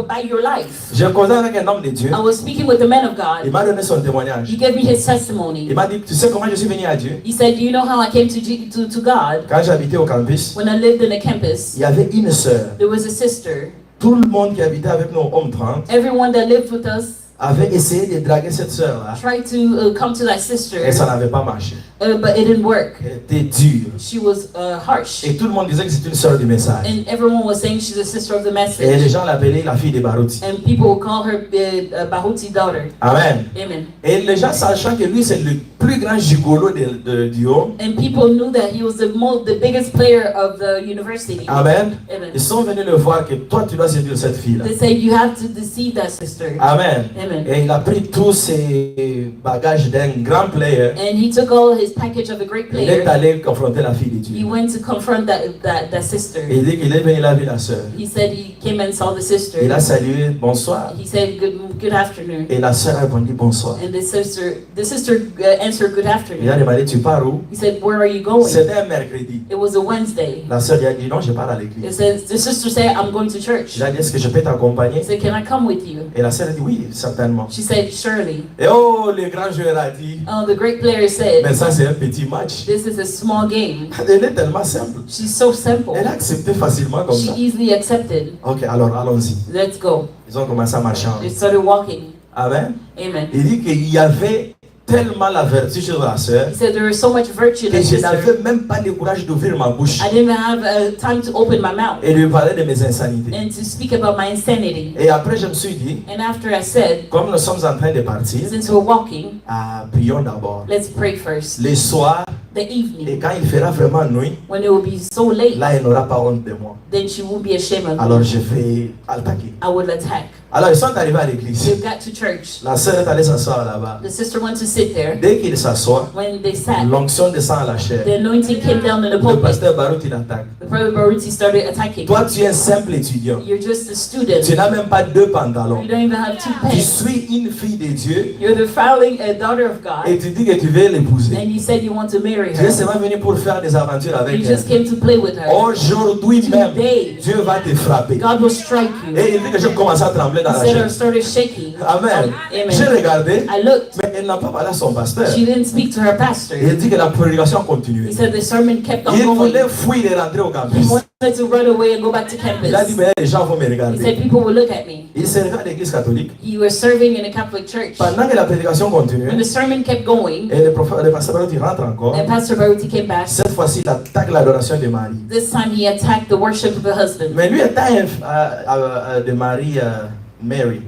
by your life. J'ai causé avec un homme de Dieu. I was speaking with the man of Il God. m'a donné son témoignage. He gave me his testimony. Il m'a dit, tu sais comment je suis venu à Dieu? He said, "Do you know how I came to God? Quand j'habitais au campus, When I lived in a campus, il y avait une sœur. there was a sister. Tout le monde qui habitait avec nous au Homme 30 Everyone that lived with us avait essayé de draguer cette sœur-là. tried to come to that sister, Et ça n'avait pas marché. but it didn't work. Elle était dure. She was harsh, Et tout le monde disait que c'est une sœur du message. and everyone was saying she's a sister of the Et les message. gens l'appelaient la fille de Barouti. And people would call her Bahuti daughter. Amen. Amen. Et les gens sachant que lui c'est le plus grand gigolo du Homme. And people knew that he was the biggest player of the university. Amen. Amen. Ils sont venus le voir que toi tu dois séduire cette fille-là. They said you have to deceive that sister. Amen. Amen. Et il a pris tous ses bagages d'un grand player. And he took all his package of a great Il est player. allé confronter la fille de He Dieu. went to confront that sister. Et il dit qu'il est venu, il a vu la sœur. He said he came and saw the sister. Il a salué, bonsoir. He said good afternoon. Et la sœur a répondu, bonsoir. And the sister answered good Il a afternoon. demandé, tu pars où? He said, where are you going? C'était un mercredi. It was a Wednesday. La sœur lui a dit, non, je pars à It l'église. says the sister said, I'm going to church. Il a dit, est-ce que je peux t'accompagner? He said, can I come with you? Et la sœur a dit, oui, certainement. She said, surely. Et oh, le grand joueur a dit, Oh, the great player said, mais ça c'est un petit match. this is a small game. Elle est tellement simple. She's so simple. Elle a accepté facilement comme She ça. easily accepted. Ok, alors allons-y. Let's go. Ils ont commencé à marcher. They started walking. Amen. Amen. Il dit qu'il y avait tellement la vertu chez la sœur He said there was so much virtue in que the je sister. n'avais même pas le courage d'ouvrir ma bouche I didn't have time to open my mouth et de lui parler de mes insanités. and to speak about my insanity. Et après, je me suis dit, And after I said, comme nous sommes en train de partir, since we're walking, prions d'abord. let's pray first. Le soir, The et evening, quand il fera vraiment nuit, when it will be so late, là, il n'aura pas honte de moi. then she won't be ashamed of Alors, me. je vais attaquer. I will attack. Alors, ils sont arrivés à l'église. They got to church. La sœur est allée s'asseoir là-bas. The sister went to sit there. Dès qu'il s'assoit, When they sat, l'onction descend à la chair. the anointing came down in the Le pulpit. pasteur Baruch, il attaque. The brother Baruti started attacking. Toi, tu es un simple étudiant. You're just a Tu student. n'as même pas deux pantalons. You don't even have two Tu pants. suis une fille de Dieu You're the fouling daughter of et God, tu dis que tu veux l'épouser. and you said you want to marry Tu es her. seulement venu pour faire des aventures avec You elle. just came to play with her. Aujourd'hui même, Today, Dieu va te frapper. God will strike you. Et il dit que je commence à trembler dans He la said I chair. started shaking. Amen. J'ai Amen. regardé, I looked. mais elle n'a pas parlé à son pasteur. She didn't speak to her pastor. Il dit que la prédication continuait. He said the sermon kept on Il going. voulait fuir et rentrer au He campus. wanted to run away and go back to Il a dit, campus. mais les gens vont me He regarder. said people will look at me. Il s'est rendu à l'église catholique. He was serving in a Catholic church. Pendant que la prédication When continuait, the sermon kept going, et le pasteur Baruch, il rentre encore. and Pastor Baruti came back, Cette fois-ci, il attaque l'adoration de Marie. this time he attacked the worship of the husband. Mais lui était de Marie, Mary.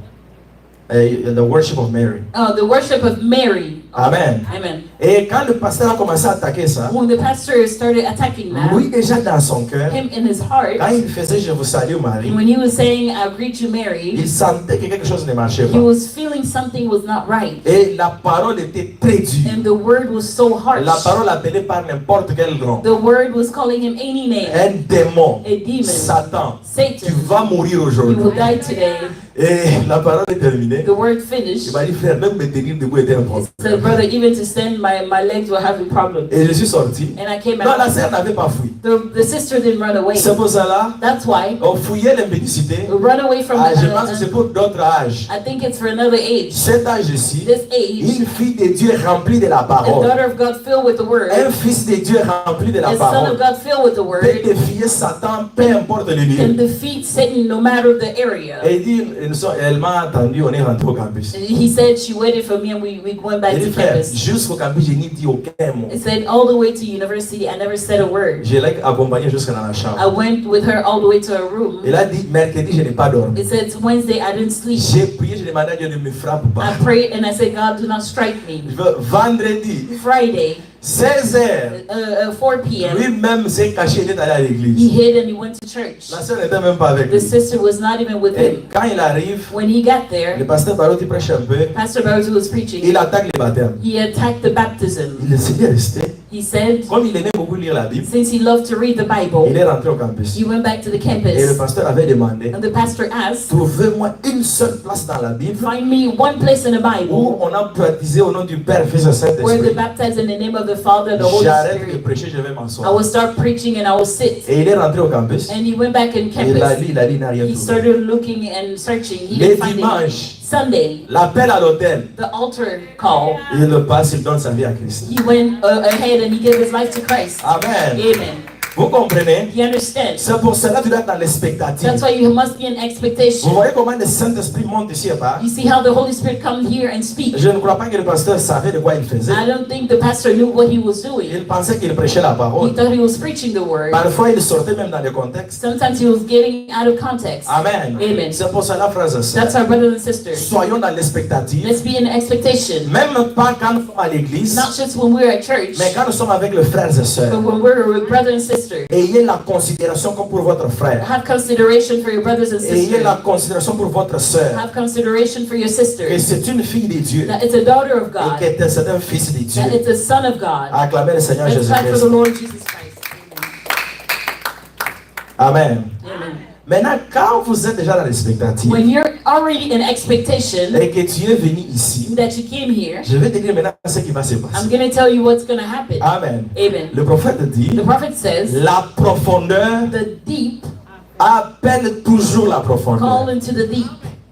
The worship of Mary. Oh, the worship of Mary. Amen. Amen. Et quand le pasteur a commencé à attaquer ça, When the pastor started attacking that, lui déjà dans son cœur, him in his heart, quand il faisait Je vous salue Marie, when he was saying, I greet you, Mary, il sentait que quelque chose ne marchait he pas. was feeling something was not right. Et la parole était très dure. And the word was so La harsh. parole appelée par n'importe quel nom. The word was calling him any name. Un démon, A demon. Satan, tu Satan. vas mourir You will aujourd'hui. die today. Et la parole est terminée. The word Il finished. m'a dit, frère, même me tenir debout était un He problème. said, brother, even to stand, my legs were having problems. Et je suis sorti. And I came Non, la out. sœur n'avait pas fui. The sister didn't run away. C'est pour cela, That's why. on fouillait l'impédicité. Run away from Ah, je pense que c'est the, pour d'autres âges. I think it's for another age. Cet âge-ci, This age, une fille de Dieu remplie de la a parole. daughter of God filled with the word, Un fils de Dieu rempli de la a son parole. of God filled with the Peut word, défier Satan, peu importe le can lieu. defeat Satan no matter the area. Et il dit, elle m'a attendu, on est rentré au campus. He said she waited for me and we went back Il to dit, frère, campus. jusqu'au campus, je n'ai dit aucun mot. He said all the way to university, I never said a word. Je l'ai accompagné jusqu'à dans la I chambre. went with her all the way to her room. Il a dit, mercredi, je n'ai pas dormi. It said Wednesday I didn't sleep. J'ai prié, j'ai demandé à Dieu de me frapper pas. I prayed and I said, God, do not strike me. Vendredi, Friday, 16h, 4 p.m., lui-même s'est caché, il est allé à he l'église. hid and he went to church. La sœur n'était même pas avec The lui. sister was not even with Et him. quand il arrive, When he got le there, pasteur Baruch il prêche un peu, Pastor Baruti was preaching. il attaque les baptêmes. He attacked the baptism. Il est resté. He said, comme il aimait beaucoup lire la Bible, since he loved to read the il Bible, est rentré au campus. he went back to the Et le campus, pasteur avait demandé, and the pastor asked, trouvez-moi une seule place dans la Bible find me one place in the où Bible on a baptisé au nom du Père, Fils et where Saint-Esprit. they baptized in the name of the Father and the Holy J'arrête de Spirit. prêcher, je vais I m'asseoir. will start preaching and I will sit. Et il est rentré au campus. And he went back in Et il a campus. lu, il n'a rien He trouvé. started looking and searching. He Les didn't find dimanches, anything. Sunday, l'appel à l'hôtel, the altar call. il le passe, il donne sa vie à Christ. He went ahead and he gave his life to Christ. Amen. Amen. Vous comprenez? You understand? C'est pour cela que tu dois être dans l'expectative. That's why you must be in Vous expectation. voyez comment le Saint-Esprit monte ici et bas? You see how the Holy Spirit comes here and speaks. Je ne crois pas que le pasteur savait de quoi il faisait. I don't think the pastor knew what he was doing. Il pensait qu'il prêchait la He parole. thought he was preaching the word. Parfois, il sortait même dans des contextes. Sometimes he was getting out of context. Amen. Amen. C'est pour cela, frères et sœurs, That's our brothers and sisters. soyons dans l'expectative. Let's be in expectation. Même pas quand nous sommes à l'église, Not just when we're at church, mais quand nous sommes avec les frères et but sœurs. when we're with brothers and sisters. Ayez la considération comme pour votre frère. Have consideration for your brothers and Ayez sisters. la considération pour votre sœur. Have consideration for your Que sisters. c'est une fille de Dieu That it's a daughter of et God. que c'est un fils de That Dieu. it's a son of God. Acclamez le Seigneur Let's clap for Jésus-Christ. the Lord Jesus Christ. Amen. Amen. Maintenant, quand vous êtes déjà dans l'expectative When you're already in expectation et que tu es venu ici, that you came here, je vais te dire maintenant ce qui va se I'm passer. going to tell you what's going to happen. Amen. Amen. Le prophète dit, The prophet says, la profondeur the deep appelle toujours la call profondeur. into the deep.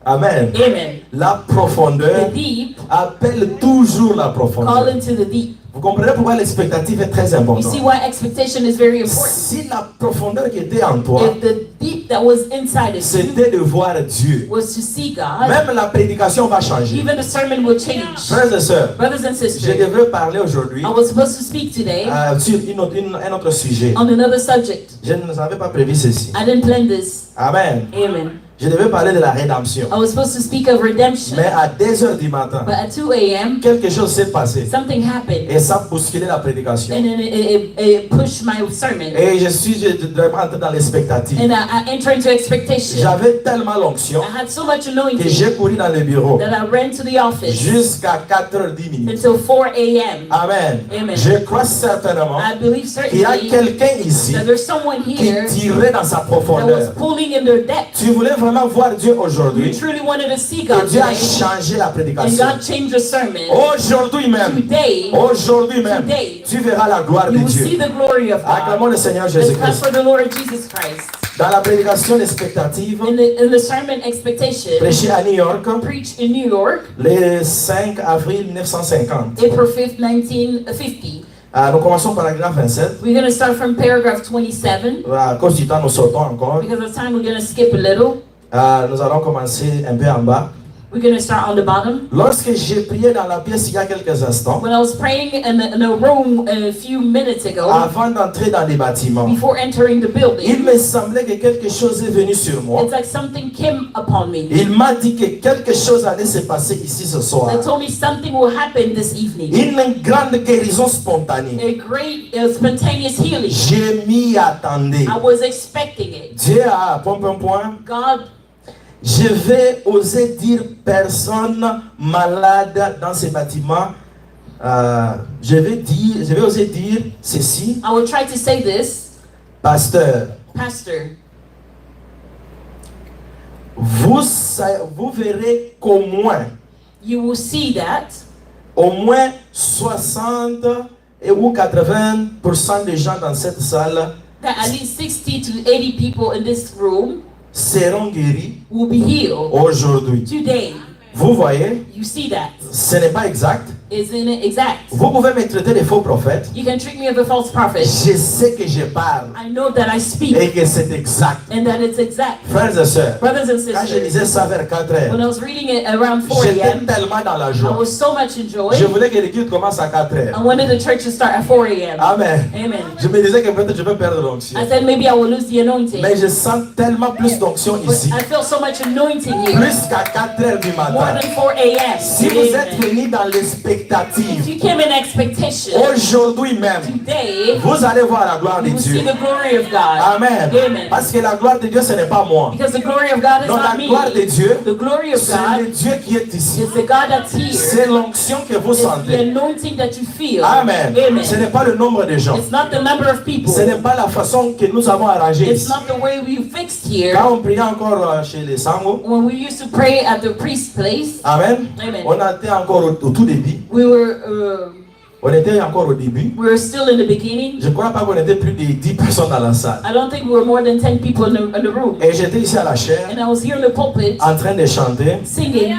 Amen. Amen. La The profondeur deep appelle toujours la call profondeur. into the deep. Vous comprenez pourquoi l'expectative est très You importante. see why expectation is very important. Si la profondeur qui était en toi, If the deep that was inside of you c'était de voir Dieu, was to see God, même la prédication va changer. even the sermon will change. Frères et sœurs, Brothers and je sisters, devrais parler aujourd'hui I was supposed to speak today sur un autre sujet. on another subject. Je ne savais pas prévu ceci. I didn't plan this. Amen. Amen. Je devais parler de la rédemption. I was supposed to speak of redemption, Mais à 2h du matin, but at 2 a.m., quelque chose s'est passé. something happened, Et ça a bousculé la prédication. and then it pushed my sermon, Et je suis vraiment entré dans l'expectative. and I entered into expectation. J'avais tellement l'onction I had so much que anointing j'ai couru dans le bureau that I ran to the office jusqu'à 4h10. until 4 a.m. Amen. Amen. Je crois certainement I believe qu'il y a certainly quelqu'un ici that there's someone qui here tirait dans sa that was profondeur. pulling in their depth. Tu voulais vraiment voir Dieu You aujourd'hui. truly wanted to see Que God Dieu a today, changé la and prédication. God changed the sermon. Aujourd'hui même. Today, Aujourd'hui même. Today, Tu verras la gloire de you will see Dieu. the glory of Acclamons God. le Seigneur Let's clap Jésus-Christ. for the Lord Jesus Christ. Dans la prédication expectative, In the sermon expectation, prêché à New York, preached in New York, le 5 avril 1950. April 5th, 1950. Nous commençons par paragraphe 27. We're going to start from paragraph 27. À cause du temps, nous sortons encore. Because of time, we're going to skip a little. Nous allons commencer un peu en bas. We're going to start on the bottom. Lorsque j'ai prié dans la pièce il y a quelques instants, When I was praying in a room a few minutes ago, avant d'entrer dans les bâtiments, before entering the il building, me semblait que quelque chose est venu sur moi. it's like something came upon me. Il m'a dit que quelque chose allait se passer ici ce soir. That told me something will happen this evening. Une grande guérison spontanée. A great spontaneous healing. Je m'y attendais. I was expecting it. Dieu a, point. God, Je vais oser dire personne malade dans ces bâtiments. Je vais oser dire ceci, I will try to say this, pasteur. Pastor, Vous verrez qu'au moins you will see that au moins 60 ou 80% des gens dans cette salle at least 60 to 80 people in this room seront guéris will be healed aujourd'hui. today. Vous voyez, You see that. ce n'est pas exact. Isn't it exact? Vous pouvez me traiter de faux prophète. You can treat me as a false prophet. Je sais que je parle I know that I speak et que c'est exact. and that it's exact. Frères et sœurs, Brothers and quand je sisters, lisais ça vers 4 when I heures, was reading it around 4 j'étais a.m., tellement dans la I joie. was so much in joy. Je voulais que l'église commence à 4 I heures. wanted the church to start at 4 a.m. Amen. Amen. Je me disais que peut-être je vais perdre l'onction. I said maybe I will lose the anointing. Mais je sens tellement plus d'onction But ici. I feel so much anointing here. Plus qu'à 4 heures du More matin. than 4 a.m. Yes. Si vous êtes Amen. venus dans If l'expectative, you came in expectation, aujourd'hui même, today vous allez voir la gloire de you will see Dieu. the glory of God. Amen. Amen. Parce que la gloire de Dieu, ce n'est pas moi. Because the glory of God is Non, la not me. gloire de Dieu, The glory of c'est le God Dieu qui est ici. is the God that's here. C'est l'onction que vous It's the sentez. anointing that you feel. Amen. Amen. Ce n'est pas le nombre de gens. It's not the number of people. Ce n'est pas la façon que nous avons arrangé It's ici. not the way we fixed here. Quand on priait encore chez les Sango, When we used to pray at the priest's place, Amen. Amen. On était encore au tout début. we On était encore au début. were still in the beginning. Je ne crois pas qu'on était plus de 10 personnes dans la salle. I don't think we were more than 10 people in the room. Et j'étais ici à la chaire, And I was here in the pulpit en train de chanter singing,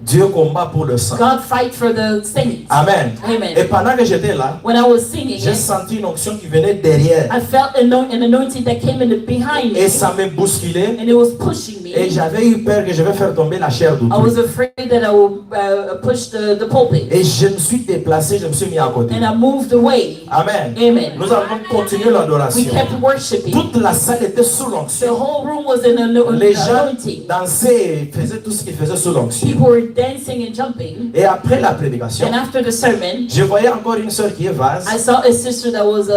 Dieu combat pour le sang. God fight for the saints. Amen. Amen. Et pendant que j'étais là, When I was singing j'ai it, senti une onction qui venait derrière. I felt an anointing that came in behind Et me, ça me bousculait. and it was pushing Et me. j'avais eu peur que je vais faire tomber la chair I d'autrui. was afraid that I would push the pulpit, Et je me suis déplacé, je me suis mis à côté. and I moved away. Amen. Amen. Nous avons continué We l'adoration. kept worshiping. Toute la salle était sous The l'onction. whole room was in an Les gens anointing. dansaient et faisaient tout ce qu'ils faisaient sous l'onction. People were dancing and jumping. Et après la prédication, And after the sermon, je voyais encore une sœur qui est vase, I saw a sister that was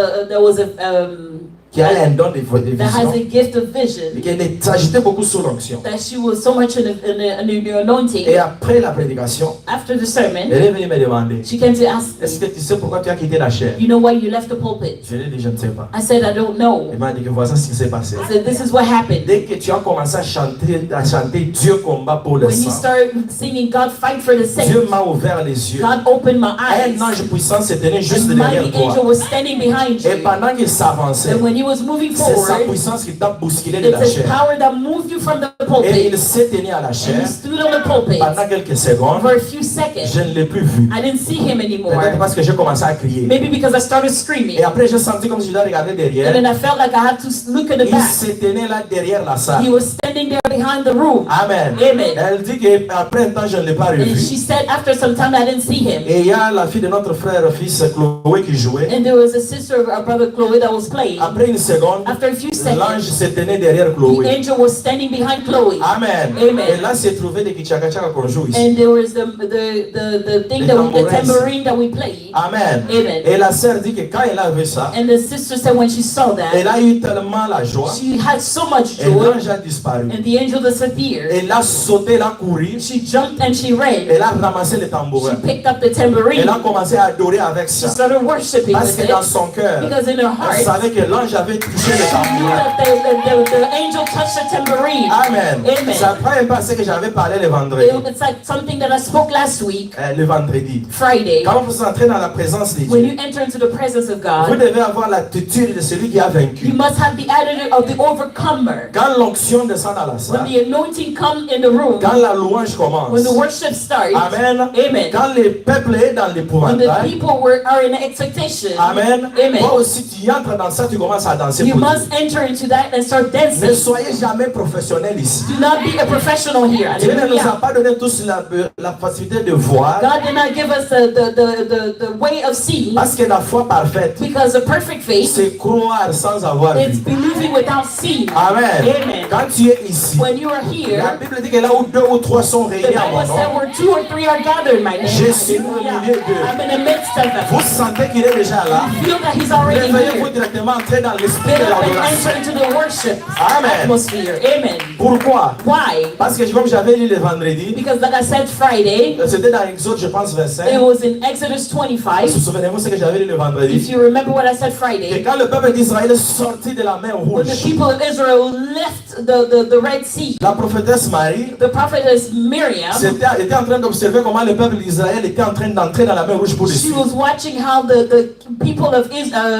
qui a un don de that has vision, a gift of et vision. qui s'agitait beaucoup sous l'onction. That she was so much in the anointing. Et après la prédication, After the sermon, elle est venue me demander, she came to ask est-ce me, que tu sais pourquoi tu as quitté la chair? "You know why you left the pulpit?" Je lui ai dit, je ne sais pas. I said, "I don't know." Elle m'a dit que voilà ce qui s'est passé. I said, "This is what happened. Dès que tu as commencé à chanter Dieu combat pour le When you sang, start singing God fight for the saints, Dieu m'a ouvert les yeux. God opened my eyes. Un ange puissant se tenait juste A derrière mighty angel toi. was standing behind Et you. pendant qu'il s'avançait, And when he was moving c'est sa forward, puissance qui t'a bousculé de it's la his chair. power that moved you from the Et pulpit. il s'est tenu à la And chair he stood on the pulpit pendant quelques secondes. for a few seconds. Je ne l'ai plus vu. I didn't see him Peut-être anymore. parce que j'ai commencé à crier. Maybe because I started screaming. Et après, j'ai senti comme si je dois regarder And derrière. then I felt like I had to look in the Il back. se tenait là derrière la He salle. was standing there behind the room. Amen. Amen. Elle dit qu'après un temps, je ne l'ai pas And revu. she said after some time I didn't see him. Et il y a la fille de notre frère, fils Chloé, qui jouait. And there was a sister, a brother Chloe that was playing. Après une seconde, After a few l'ange seconds, se tenait derrière the Chloé. angel was standing behind Chloe. Amen. Amen. Et là, s'est trouvé des kichaka-chaka qu'on joue ici. And there was the thing Les that the tambourins. tambourine that we played. Amen. Amen. Et la sœur dit que quand elle a vu ça, And the sister said when she saw elle that, a eu tellement la joie. she had so much Et joy, l'ange a disparu. and the angel disappeared. Elle a sauté, elle a couru. She jumped and she ran. Elle a ramassé les She tambourins. picked up the Elle tambourine. a commencé à adorer avec She ça. started worshiping Parce with que dans it son cœur, because in her elle heart, savait que l'ange avait touché les she knew tambourins. that the angel touched the tambourine. Amen. Amen. Ça prend un peu à ce que j'avais parlé le vendredi. It's like something that I spoke last week, Le vendredi. Friday. Quand vous entrez dans la présence de When Dieu, you enter into the presence of vous God, devez avoir l'attitude de celui qui a you vaincu. must have the attitude of the overcomer. Quand l'onction descend dans la When salle, the anointing comes in the room, quand la louange commence, when the worship starts, Amen. Amen. Quand le peuple est dans when the l'épouvantail, people are in expectation, Amen. Amen. Toi aussi, tu entres dans ça, tu commences à danser you pour Dieu. must enter into that and start Ne dancing. soyez jamais professionnel ici. Do not be a professional here. Dieu ne nous a Hallelujah. pas donné tous la facilité de voir, God did not give us the way of seeing, parce que la foi parfaite, because the perfect faith, c'est croire sans avoir it's vu. believing without seeing. Amen. Amen. Quand tu es ici, When you are la here, Bible dit que là où 2 ou 3 sont the réunis à mon Bible said nom, where 2 or 3 are gathered in my name. Je suis au Hallelujah. milieu d'eux. I'm in the midst of them. vous sentez qu'il est déjà là. Feel that He's already Réveillez-vous here. directement, entrez dans l'esprit Get de up and l'adoration. enter into the worship Amen. atmosphere. Amen. Pourquoi? Why? Parce que comme j'avais lu le vendredi, Because like I said Friday, c'était dans Exode, je pense, it 25. was in Exodus 25. Souvenez-vous ce que j'avais lu le If vendredi. you remember what I said Et Friday, quand le peuple d'Israël est sorti de la mer when the rouge, people of Israel left the Red Sea, la prophétesse Marie the prophetess Miriam, était en train d'observer comment le peuple d'Israël était en train d'entrer dans la mer rouge pour le she suivre. was watching how the people of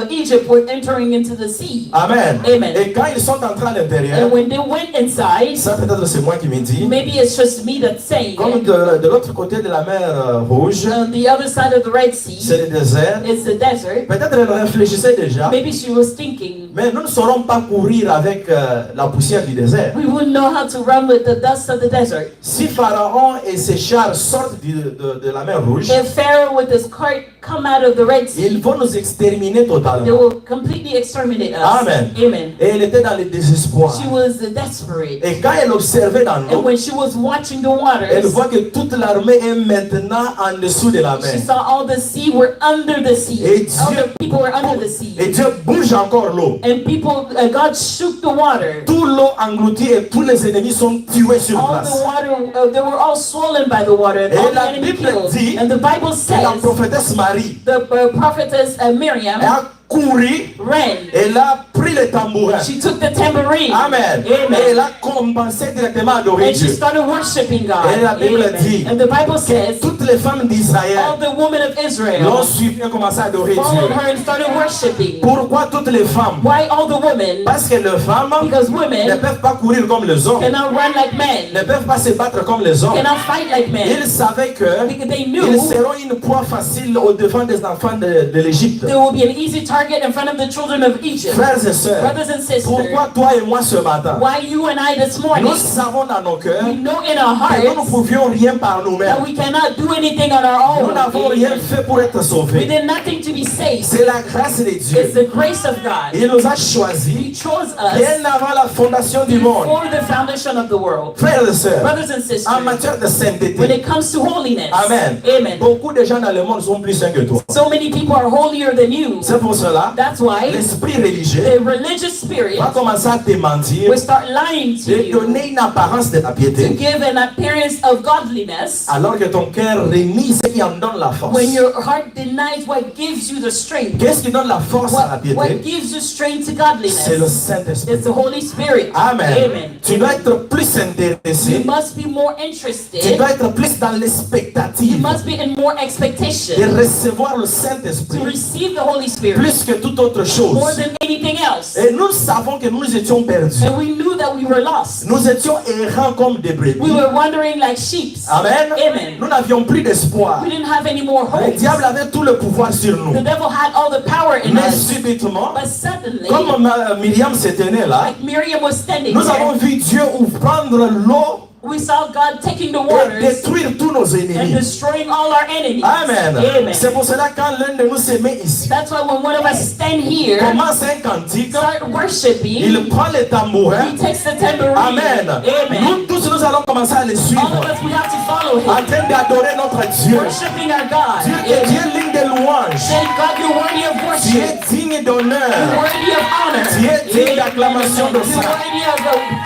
Egypt were entering into the sea. Amen. Amen. Et quand ils sont entrés à l'intérieur, And when they went inside, ça peut-être c'est moi qui me dis, maybe it's just me that's saying comme it, de l'autre côté de la mer rouge, on the other side of the Red Sea, c'est le désert. it's the desert. Peut-être elle réfléchissait déjà, Maybe she was thinking, mais nous ne saurons pas courir avec la poussière du désert. we wouldn't know how to run with the dust of the desert. Si Pharaon et ses chars sortent de la mer rouge, If Pharaoh with his cart come out of the Red Sea, ils vont nous exterminer they totalement. will completely exterminate us. Amen. Amen. Et elle était dans le désespoir. She was desperate. Et quand elle observait dans And l'eau, when she was watching the elle waters, voit que toute l'armée est maintenant en dessous de la she mer. saw all the sea were under the sea. Et All Dieu- the people were under the sea. Et Dieu bouge encore l'eau. And people, God shook the water. Tout l'eau engloutie et tous les ennemis sont tués sur All place. the water, they were all swollen by the water. And Et all the la enemy Bible killed. dit And the Bible Et la says prophétesse Marie the prophetess Miriam a couru, ran. elle a pris le tambourin. She took the tambourine. Amen. Et Amen. elle a commencé directement à adorer And she Dieu. started worshiping God. Et la Bible Amen. dit And the Bible says Toutes les femmes d'Israël all the women of l'ont Israel suivi et commencé à adorer followed Dieu. her and started worshiping. Pourquoi toutes les femmes? Why all the women? Parce que les femmes Because ne women peuvent pas courir comme les hommes, cannot run like men, ne peuvent pas se battre comme les hommes. cannot fight like men. Ils savaient que Because they ils knew seront une proie facile au devant des enfants de l'Égypte. there will be an easy target in front of the children of Egypt. Frères et sœurs, Brothers and sisters, pourquoi toi et moi ce matin? why you and I this morning, Nous savons dans nos cœurs we know in our que nous ne hearts pouvions rien par that nous-mêmes. we cannot do anything on our Nous own. n'avons rien Amen. fait pour être We sauvés. did nothing to be saved. C'est la grâce de It's Dieu. the grace of God. Il nous a He choisis chose bien us avant la fondation du monde. before the foundation of the world. Frères et sœurs, Brothers and en sisters, matière de when sainteté, it comes to holiness, Amen. amen. Beaucoup de gens dans le monde sont plus saints que toi. So many people are holier than you. C'est pour cela, That's why l'esprit religieux the religious spirit va commencer à te mentir will start lying to et you donner une apparence de la to piété. give an appearance of godliness Alors que ton cœur renie ce qui en donne la force. when your heart denies what gives you the strength. Qu'est-ce qui donne la force à la What piété? gives you strength to C'est le godliness? Saint-Esprit. It's the Holy Spirit. Amen. Amen. Tu dois être plus You intéressé. must be more Tu interested. dois être plus dans You l'expectative must be in more de expectation recevoir le to Saint-Esprit receive the Holy Spirit plus que toute autre more chose. than anything else. Et nous savons que nous étions perdus. And we knew that we were lost. Nous étions errants comme des We brebis. were wandering like sheep. Amen. Amen. Nous n'avions plus d'espoir. We didn't have any more Le hope. diable avait tout le pouvoir sur nous. The devil had all the power in Mais us. subitement, But suddenly, comme Myriam se tenait là, like Miriam was standing nous avons there, vu Dieu prendre l'eau we saw God taking the et waters détruire tous nos and ennemis. destroying all our enemies. Amen. Amen. C'est pour cela quand l'un de nous se met ici, That's why when one of us stand here, commence un cantique, start worshiping, il prend le tambourin. he takes the tambourine. Amen. Amen. Nous tous, nous allons commencer à le All suivre, of us, we have to follow en him, train d'adorer notre Dieu. worshiping our God. Dieu qui est Amen. Dieu ligne de louange. Say, God, you're worthy of Tu worship. es digne You're d'honneur. worthy of honor. Tu es digne d'acclamation de You're ça. worthy of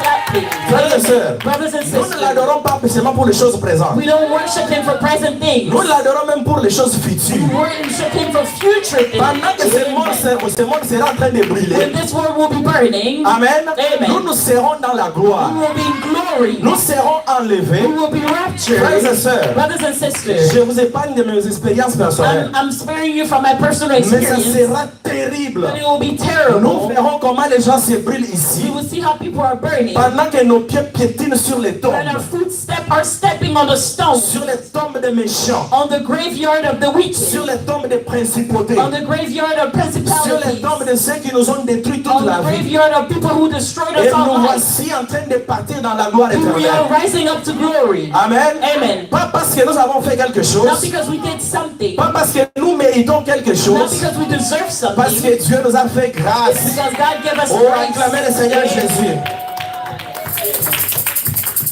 clapping. Frères et sœurs, Brothers and nous ne sisters, l'adorons pas seulement pour les choses présentes. we don't worship him for present things. Nous l'adorons même pour les choses We futures. worship him for future things. Pendant que ce monde sera en train de brûler, When this world will be burning, Amen, Amen. nous serons dans la gloire. we will be in glory. Nous serons enlevés. We will be raptured. Frères et sœurs, Brothers and sisters, je vous épargne de mes expériences personnelles. I'm sparing you from my personal Mais ça experience, sera terrible. but it will be Nous terrible. verrons comment les gens se brûlent ici You will see how people are burning, pendant que nos pieds piétinent sur les tombes, and our foot are stepping on the stones, sur les tombes des méchants, on the graveyard of the sur wicked, les tombes des principautés, on the graveyard of sur les principalities, tombes de ceux qui nous ont détruit on toute la the vie. graveyard of people who destroyed Et us all nous life. voici en train de partir dans la gloire We are éternelle. rising up to glory. Amen. Amen. Pas parce que nous avons fait quelque Not chose, because we did something, pas parce que nous méritons quelque not chose, because we deserve parce something, que Dieu nous a fait it's grâce. because God gave us Oh, acclamez le Seigneur grace. Jésus.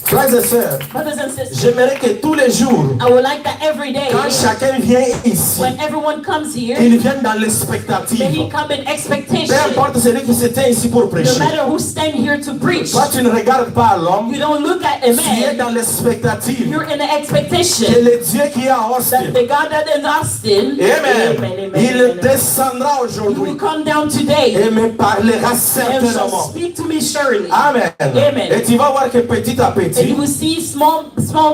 Frères et sœurs, Brothers and sisters, j'aimerais que tous les jours, I would like that every day, quand chacun vient ici, when everyone comes here, qu'il vienne dans that he l'expectative. come in Peu expectation. importe celui qui se tient ici pour No prêcher. matter who stand here to preach, Toi, tu ne regardes pas à l'homme, you don't look at a tu es man, dans l'expectative. you're in the Que expectation le Dieu qui est à Austin, that the God that is in Austin, Amen, il descendra He aujourd'hui will come down today et me parlera and shall certainement. speak to me surely. Amen. Amen. Et tu vas voir que petit à And you petit, will see small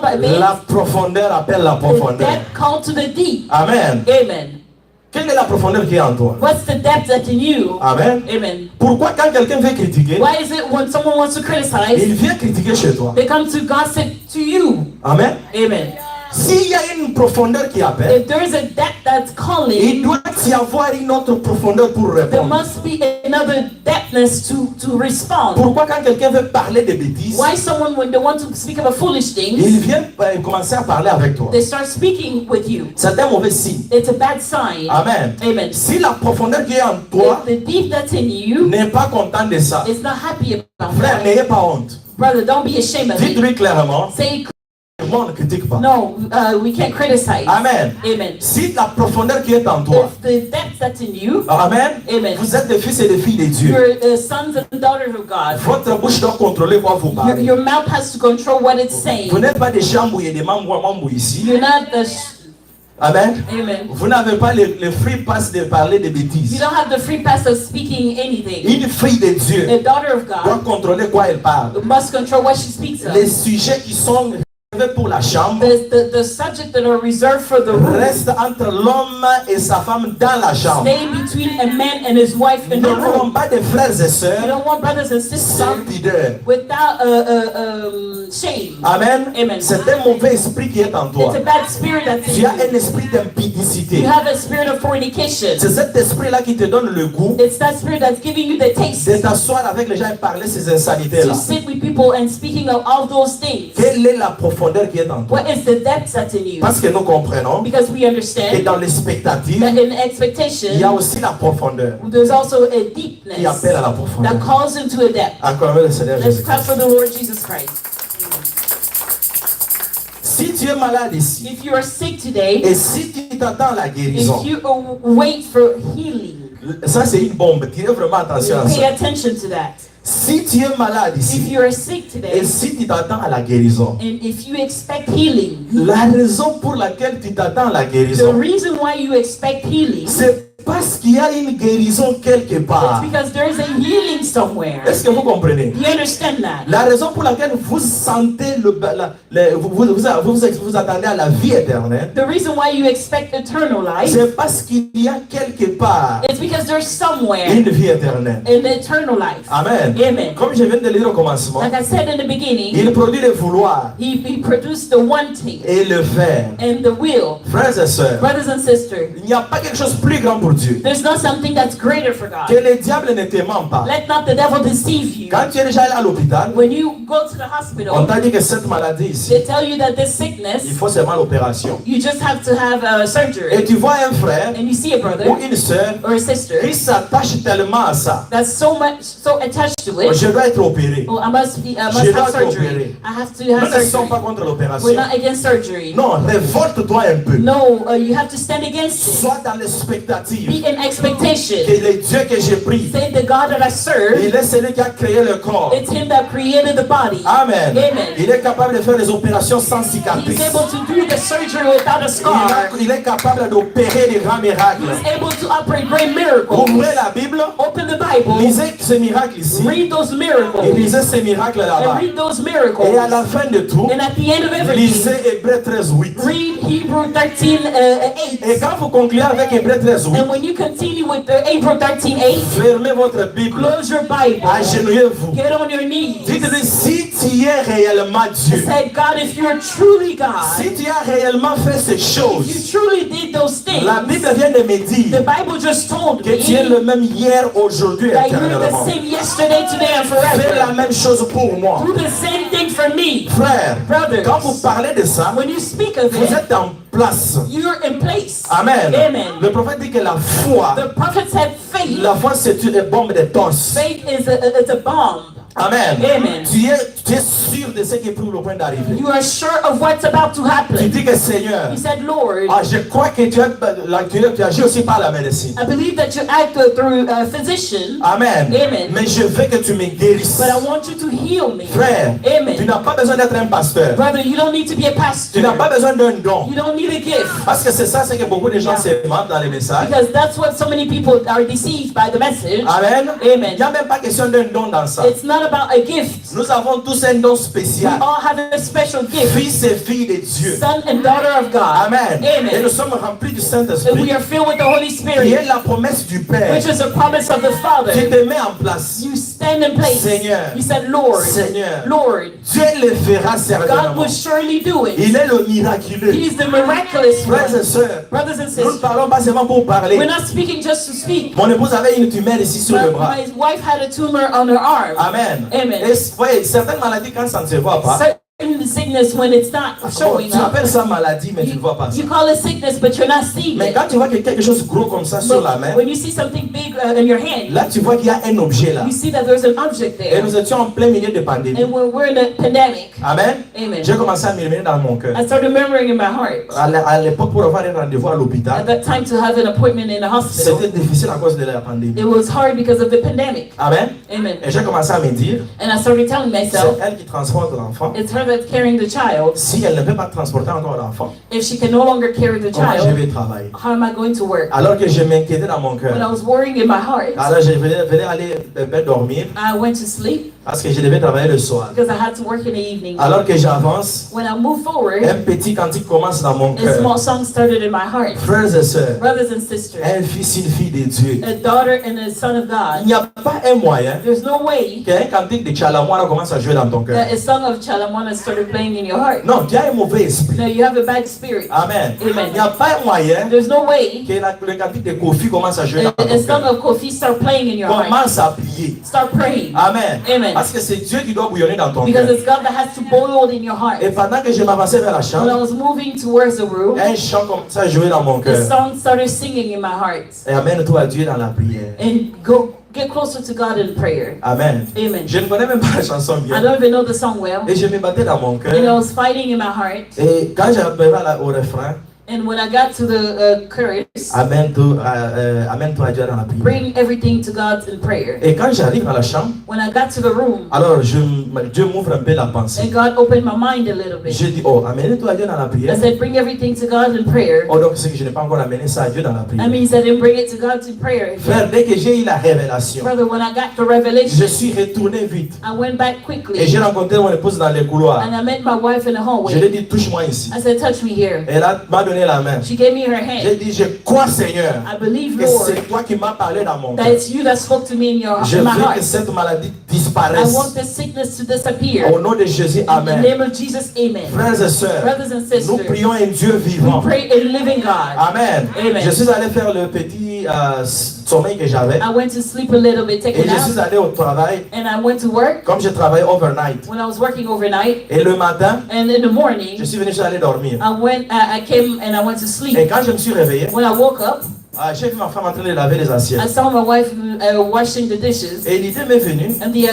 by bit, la profondeur appelle la the profondeur. depth called to the deep. Amen. Amen. Quelle est la profondeur qui est en toi? What's the depth that's in you? Amen. Amen. Pourquoi quand quelqu'un veut critiquer, Why is it when someone wants to criticize, il vient critiquer chez toi? they come to gossip to you? Amen. Amen. S'il y a une profondeur qui appelle, If there is a depth that's il calling, doit y avoir une autre profondeur pour there répondre. must be a another depthness to respond. Pourquoi quand quelqu'un veut parler de bêtises, Why someone, when they want to speak about foolish il things, vient commencer à parler avec toi? they start speaking with you? C'est un mauvais signe. It's a bad sign. Amen. Amen. Si la profondeur qui est en toi If the deep that's in you n'est pas content de ça, is not happy about frère, that, n'ayez pas honte. brother, don't be ashamed of it. Dites-lui clairement, Say, le monde ne critique pas. no, we can't criticize. Amen. Amen. Si la profondeur qui est en toi, If the depth that's in you, amen, Amen. vous êtes des fils et des filles de Dieu. you're sons and daughters of God. Votre bouche doit contrôler quoi vous parlez. Your mouth has to control what it's saying. Vous n'êtes pas des chambres et des membres ici. You're not the. Amen. Amen. Vous n'avez pas le free pass de parler de You bêtises. don't have the free pass of speaking anything. Une fille de Dieu A daughter of doit God contrôler quoi elle parle. must control what she speaks of. Les sujets qui sont réservés pour la chambre The subject that are reserved for the room restent entre l'homme et sa femme dans la chambre. stay between a man and his wife in Nous the ne voulons room. pas de frères et You sœurs don't want brothers and sans sisters pudeur. without shame. Amen. Amen. C'est un mauvais esprit qui est en toi. It's a bad spirit that's Tu in as you. un esprit d'impudicité. You have a spirit of fornication. C'est cet esprit-là qui te donne le goût It's that spirit that's giving you the taste de t'asseoir avec les gens et parler ces insanités-là. to sit with people and speaking of all those things. Quelle est la profondeur qui est en toi? What is the depth that's in you? Parce que nous comprenons Because we que understand dans l'expectative, that in il y a expectation, aussi la profondeur there's also a qui deepness appelle à la that profondeur. calls into a depth. Acclamez le Seigneur Let's clap Jésus-Christ. for the Lord Jesus Christ. Si tu es malade ici, If you are sick today, et si tu t'attends à la guérison, if you wait for healing, ça c'est une bombe. Tirez vraiment attention à pay ça. attention to that. Si tu es malade If ici, you are sick et today, si tu t'attends à la guérison, and if you expect healing, la raison pour laquelle tu t'attends à la the guérison, reason why you expect healing is c'est parce qu'il y a une guérison quelque part. because there is a healing somewhere. Est-ce que vous comprenez? You understand that? La raison pour laquelle vous sentez vous attendez à la vie éternelle, The reason why you expect eternal life c'est parce qu'il y a quelque part is because there's somewhere une vie éternelle. an eternal life. Amen. Amen. Comme je viens de le dire au commencement, Like I said in the beginning, il produit le vouloir he produced the wanting et le faire. and the will. Frères et sœurs, Brothers and sisters, il n'y a pas quelque chose de plus grand pour Dieu. there's not something that's greater for Que God. le diable ne te ment pas. Let not the devil deceive you. Quand tu es déjà allé à l'hôpital, When you go to the on hospital, t'a dit que cette maladie ici, they tell you that this il sickness, faut seulement l'opération. you just have to have a Et surgery. tu vois un frère And you see a ou brother une sœur or a sister qui s'attache tellement à ça. that's so attached to it. Je dois être opéré. Oh, I must Je have dois surgery. opérer. I have to Nous have ne sommes surgery. pas contre We're l'opération. not against surgery. Non, révolte-toi un peu. No, you have to stand against it. Sois dans l'expectative Be in expectation. que le Dieu que j'ai pris, Say the God that I serve, il est celui qui a créé le corps. it's Him that created the body. Amen. Amen. Il est capable de faire des opérations sans cicatrice. He's able to do the surgery without a scar. Il est capable d'opérer des grands miracles. He's able to operate great miracles. Ouvrez la Bible, Open the Bible, lisez ce miracle ici, read those et miracles, lisez ces miracles and là-bas. read those Et à la miracles. fin de tout, And at the end of everything, lisez Hébreux 13:8. read Hebrew 13, Et 8. quand vous concluez avec Hébreux 13:8, And when you continue with the Hebrew 13, 8, fermez votre Bible, close your Bible, agenouillez-vous. get on your knees. Dites-lui, si tu es réellement Dieu, Say, God, if you're truly God, si tu as réellement fait ces if you choses, truly did those things, la Bible vient de me the dire Bible just told que tu es me le même hier, aujourd'hui et that you're the éternellement. same yesterday, today, and Fais la forever. même chose pour moi. Do the same thing for me. Frère, Brothers, quand vous parlez de ça, when you speak of vous it, êtes en place. you're in place. Amen. Amen. Le prophète dit que la foi, The prophet said faith. la foi c'est une bombe de torse. Faith is a bomb. Amen. Amen. Tu es sûr de ce qui est pour le point d'arriver. You are sure of what's about to Tu happen. dis que Seigneur, He said, Lord, je crois que tu agi aussi par la médecine. I believe that you act through a physician, Amen. Amen. Mais je veux que tu me guérisses. but I want you to heal me. Frère, tu Amen. n'as pas besoin d'être un pasteur. Brother, you don't need to be a Tu pastor. n'as pas besoin d'un don. You don't need a gift. Parce que c'est ça, c'est que beaucoup de gens se mentent dans les messages. Because that's what so many people are deceived by the message. Amen. Amen. Il n'y a même pas question d'un don dans ça. It's not about a gift. Nous avons tous un don We spécial. all have a special gift. Fils et filles de Dieu. Son and daughter of God. Amen. Et Amen. nous sommes remplis du And we Saint-Esprit. are filled with the Holy Qui Spirit, est la promesse du Père. which is a promise of the Qui Father. te met en place. You stand in place. Seigneur. You said, Lord, Seigneur. Lord, Dieu le fera God certainement. will surely do it. Il est le miraculeux. He is the miraculous Frères et one. sœurs, Brothers and nous ne sisters, parlons pas seulement pour parler. we're not speaking just to speak. Mon épouse avait une tumeur ici sur le But bras. my wife had a tumor on her arm. Amen. Amen. Et voyez, certaines maladies, quand ça ne se voit pas, Certain sickness, when it's not showing tu up, appelles ça maladie, mais tu ne vois pas ça. you call it sickness, but you're not seeing Mais it. quand tu vois que quelque chose de gros comme ça sur la But main, when you see something big in your hand, là tu vois qu'il y a un objet là. you see that there's an object Et there. nous étions en plein milieu de pandémie. And when we're in a pandemic, Amen. amen, J'ai commencé à murmurer dans mon cœur. I started remembering in my heart À l'époque, pour avoir un rendez-vous à at l'hôpital, that time to have an appointment in the hospital. c'était difficile à cause de la pandémie. It was hard because of the pandemic. Amen. Amen. Et j'ai commencé à me dire, And I started telling c'est myself, elle qui transporte l'enfant. it's her that's carrying the child. Si elle ne peut pas transporter encore l'enfant, If she can no longer carry the comment je child, vais travailler? how am I going to work? Alors que je m'inquiétais dans mon When I cœur. was worrying in my heart, Alors je venais aller dormir I went to sleep parce que je devais travailler le soir. because I had to work in the evening. Alors que j'avance, When I moved forward, un petit cantique commence dans mon a cœur. small song started in my heart. Frères et sœurs, Brothers and sisters, un fils, une fille de Dieu. a daughter and a son of Il God. n'y a pas un moyen There's no way qu'un cantique de Chalamwana commence à jouer dans ton cœur. that a song of Chalamwana started playing in your heart. Non, tu as un mauvais esprit. No, you have a bad spirit. Amen. Amen. Il n'y a pas un moyen There's no way que le cantique de Kofi commence à jouer dans a ton song cœur. of Kofi start playing in your heart. Commence à prier. Start praying. Amen. Amen. Parce que c'est Dieu qui doit bouillonner dans ton Because cœur. it's God that has to boil in your heart. Et pendant que je m'avançais vers la When I chambre, was moving towards the room, un chant commençait à jouer dans mon the cœur. song started singing in my heart. Et amène-toi à Dieu dans la prière. And get closer to God in prayer. Amen. Amen. Je ne connais même pas la chanson I bien. don't even know the song well. Et je me battais dans mon And I cœur. was fighting in my heart. Et quand j'arrivais au refrain, And when I got to the chorus, amène-toi à Dieu dans la prière. bring everything to God in prayer. Et quand j'arrive dans la chambre, When I got to the room, alors Dieu m'ouvre un peu la pensée. and God opened my mind a little bit. Je dis, oh, amène-toi à Dieu dans la I prière. said, bring everything to God in prayer. Oh, donc c'est que je n'ai pas encore amené ça à Dieu dans la That prière. means I didn't bring it to God in prayer. Frère, dès que j'ai eu la révélation, Brother, when I got the je revelation, suis retourné vite. I went back Et quickly. j'ai rencontré mon épouse dans les couloirs. And I met my wife in the Je lui ai hallway. dit, touche-moi ici. I said, touch me here. Elle m'a donné la main. She gave me her J'ai hand. dit, je crois, Seigneur, I believe, que Lord, c'est toi qui m'as parlé dans mon that cœur. it's you that spoke to me Je in my veux que heart. cette maladie I disparaisse. want this sickness to disappear. Au nom de Jésus, In the Amen. name of Jesus, amen. Frères et sœurs, Brothers and nous sisters, prions un Dieu we vivant. pray a living God. Amen. Amen. Je suis allé faire le petit sommeil que j'avais. I went to sleep a little bit, take Et a je suis nap, allé au travail. and I went to work Comme je travaille overnight. when I was working overnight. Et le matin, And in the je morning, suis venu, je suis allé dormir. I came and I went to sleep. Et quand je me suis réveillé, When I woke up, j'ai vu ma femme en train de laver les I assiettes. saw my wife washing the dishes, Et l'idée m'est venue. and the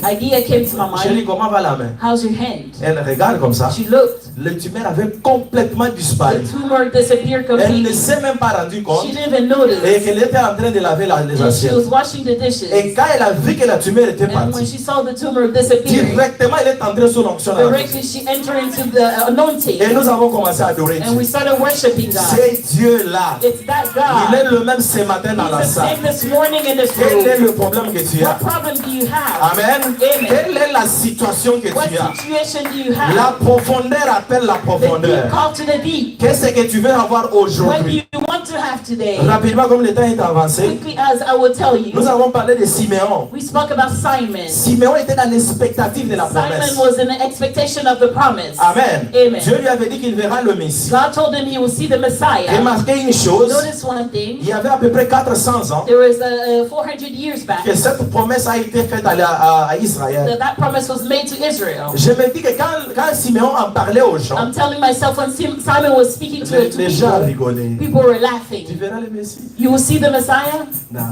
idea came to my Je lui ai dit, mind. comment va la main? How's your hand? Elle regarde comme ça. She looked. Le tumeur avait complètement disparu. The tumor disappeared Elle ne completely. s'est même pas rendue compte. She didn't even Et notice. qu'elle était en train de laver les And she was assiettes. washing the dishes. Et quand elle a vu que la tumeur était And when partie, she saw the tumor disappear, directement elle est entrée sous l'onction. directly she entered into the anointing. Et nous avons commencé à adorer And we Dieu. started worshiping God. C'est Dieu là. It's that Il God. est le même ce matin dans la He's the salle. same this morning in this Quel est room. le problème que tu What as? problem do you have? Amen. Amen. Quelle est la situation que What tu as? situation do you have? La profondeur appelle la The deep profondeur. call to the deep. Qu'est-ce que tu veux avoir What do aujourd'hui? you want to have today? Rapidement, comme le temps est avancé, Quickly as I will tell nous you, avons parlé de Siméon. we spoke about Simon. Siméon était dans l'expectative de la promesse. Simon was in the expectation of the promise. Amen. Amen. Dieu lui avait dit qu'il verra le Messie. God told him he will see the Messiah. Remarquez une chose, Notice one thing. il y avait à peu près 400 ans There was 400 years back que cette promesse a été faite à Israël. that promise was made to Israel. Je me dis que quand Siméon en parlait aux gens, I'm telling myself when Simon was speaking to les gens people, rigolaient. people were Tu laughing. verras le Messie? You will see the Messiah? Non.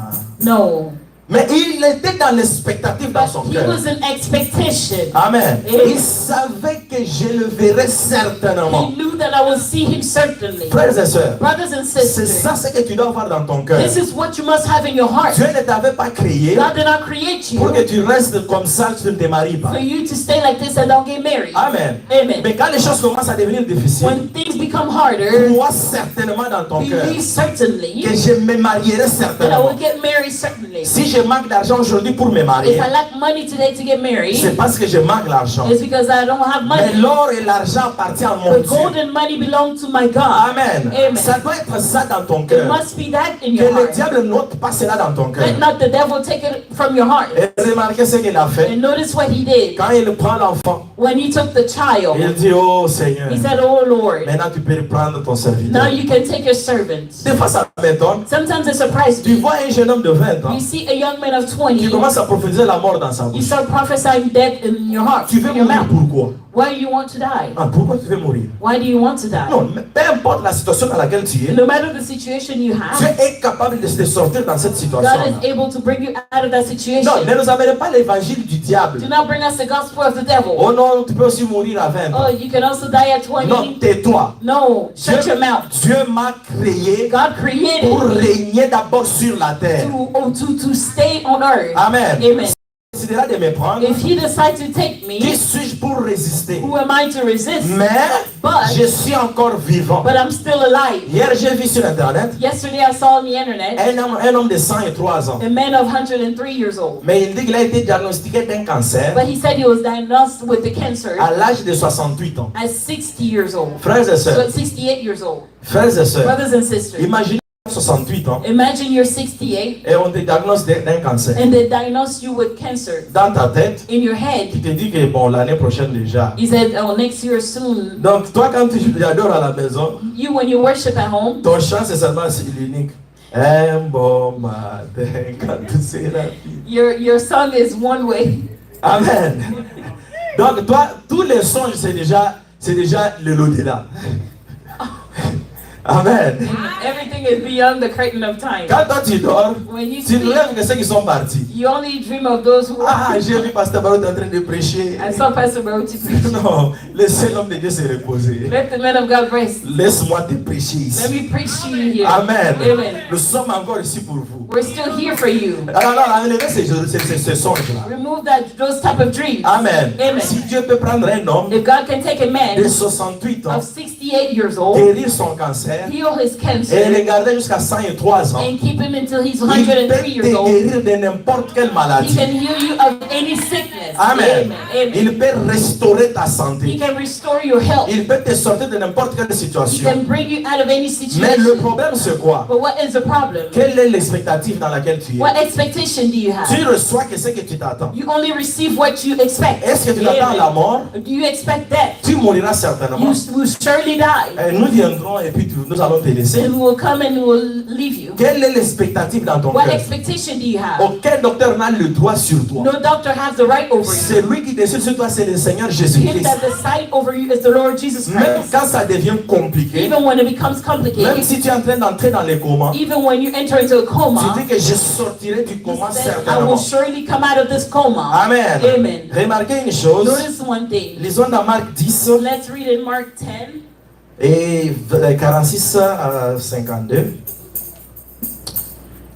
No. Mais il était dans l'expectative dans son He cœur. was in expectation. Amen. Amen. Il savait que je le verrais certainement. He knew that I would see him certainly. Frères et sœurs, Brothers and c'est sisters, ça ce que tu dois avoir dans ton cœur. this is what you must have in your heart. Dieu ne t'avait pas créé God did not create pour que you tu restes comme ça, tu ne te maries pas. for you to stay like this and don't get married. Amen. Amen. Mais quand les choses commencent à devenir difficiles, When things become harder, crois certainement dans ton cœur believe certainly que je me marierai that I certainement. will get married certainly. Si je manque d'argent aujourd'hui pour me marier, If I lack money today to get married, c'est parce que je manque l'argent. it's because I don't have Mais money. l'or et l'argent appartiennent à mon The Dieu. gold and money belong to my God. Amen. Amen. Ça doit être ça dans ton It cœur. must be that in Que your le heart. diable n'ôte pas cela dans ton cœur. Let not the devil take it from your heart. Et remarquez ce qu'il a fait. And notice what he did. Quand il prend l'enfant, When he took the child, il dit, oh Seigneur, he said, "Oh Lord, maintenant tu peux reprendre ton now serviteur. you can take your servant." Des fois ça m'étonne. Sometimes it surprises Tu me. vois un jeune homme de 20 ans You see a young man of qui 20, commence à prophétiser la mort dans sa you bouche. start prophesying death in your heart, Tu veux in your mourir mouth. pourquoi? Why do you want to die? Ah, pourquoi tu veux mourir? Why do you want to die? Non, mais peu importe la situation dans laquelle tu es, No matter the situation you tu have, es capable de te sortir dans cette God situation. is able to bring you out of that Non, situation. ne nous amène pas l'évangile du diable. Do not bring us the gospel of the devil. Oh non, tu peux aussi mourir à 20 ans. Oh, you can also die at 20. Non, tais-toi. No, shut your mouth. Dieu m'a créé God created pour régner d'abord sur la terre. to stay on earth. Amen. Amen. Il décidera de me prendre. If he decides to take Qui me, suis-je pour résister? who am I to resist? Mais But je suis encore vivant. I'm still alive. Hier, j'ai vu sur Internet Yesterday I saw on the internet un homme de 103 ans. a man of 103 years old. Mais il dit qu'il a été diagnostiqué d'un cancer But he said he was diagnosed with the cancer à l'âge de 68 ans. at 60 years old. Frères et sœurs, 68 years old. frères et sœurs, Brothers and sisters, imaginez 68 ans imagine you're 68 et on te diagnostique d'un cancer. and they diagnose you with cancer. Dans ta tête, In your head, tu te dis que bon, l'année prochaine déjà. he said, oh, next year soon. Donc, toi, quand tu adores à la maison, You, when you worship at home, ton chant, c'est seulement l'unique. Un bon matin, quand tu seras fini. your song is one way. Amen. Donc, toi, tous les songes, c'est déjà le l'au-delà. Amen. Everything is beyond the curtain of time. Quand toi tu dors, When you tu ne sleep, rêves que ceux qui sont partis. you only dream of those who Ah, j'ai vu Pasteur Barot en train de prêcher. I saw Pastor Baruti preach. Non, laissez l'homme de Dieu se reposer. Let the man of God rest. Laisse-moi te prêcher Let ici. me preach to you here. Amen. Amen. Nous sommes encore ici pour vous. We're still here for you. Alors, enlevez ces songes-là. Remove those type of dreams. Amen. Amen. Si Dieu peut prendre un homme If God can take a de man 68 ans, of 68 years old, guérir son cancer heal his et cancer, le garder jusqu'à 103 ans, and keep him until he's il 103 peut years te old, guérir de n'importe quelle he maladie. can heal you of any sickness. Amen. Amen. Il peut restaurer ta He santé. can restore your health. Il peut te sortir de n'importe quelle He situation. can bring you out of any Mais le situation. problème, c'est quoi? But what is the problem? Quelle est l'expectative dans laquelle tu es? What expectation do you have? Tu reçois que ce que tu t'attends. You only receive what you expect. Est-ce que tu t'attends à la mort? Do you expect that? Tu mouriras certainement. You will surely die. Et nous viendrons et puis nous allons te laisser. And we will come and we will leave you. Quelle est l'expectative dans ton What cœur? expectation do you have? Aucun docteur n'a le droit sur toi. No doctor has the right over you. Celui qui décide sur toi, c'est le Seigneur Him Jésus-Christ. that decide over you is the Lord Jesus Même Christ. quand ça devient compliqué, Even when it becomes même complicated, si tu es en train d'entrer dans les comas, even when you enter into a tu coma, dis que je sortirai du he coma said, I will certainement. surely come out of this coma. Amen. Amen. Remarquez une chose. Notice one thing. Lisons dans Marc 10 Let's read in Mark 10, et 46 à 52.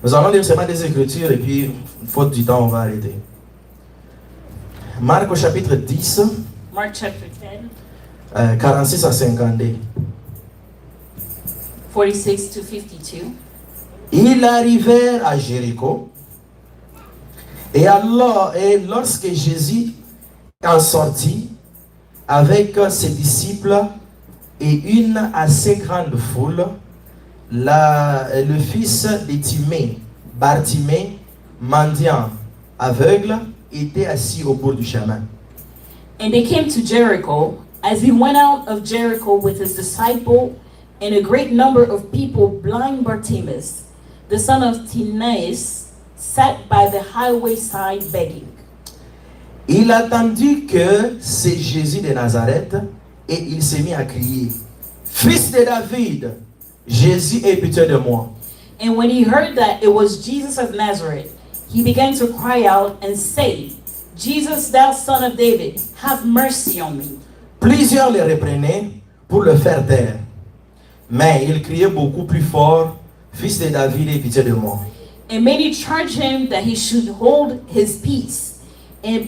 Nous allons lire seulement des Écritures et puis, faute du temps, on va arrêter. Marc au chapitre 10, Mark chapter 10, 46 à 52. 46 to 52. Ils arrivèrent à Jéricho. Et lorsque Jésus en sortit avec ses disciples et une assez grande foule, le fils de Timée, Bartimée, mendiant, aveugle, était assis au bord du chemin. And they came to Jericho. As he went out of Jericho with his disciple and a great number of people, blind Bartimaeus, the son of Timaeus, sat by the highway side begging. Il attendit que c'est Jésus de Nazareth et il s'est mis à crier, Fils de David, Jésus, aie pitié de moi. And when he heard that it was Jesus of Nazareth, he began to cry out and say, Jesus, thou son of David, have mercy on me. Plusieurs le reprenaient pour le faire taire. Mais il criait beaucoup plus fort, Fils de David, aie pitié de moi. And many charged him that he should hold his peace.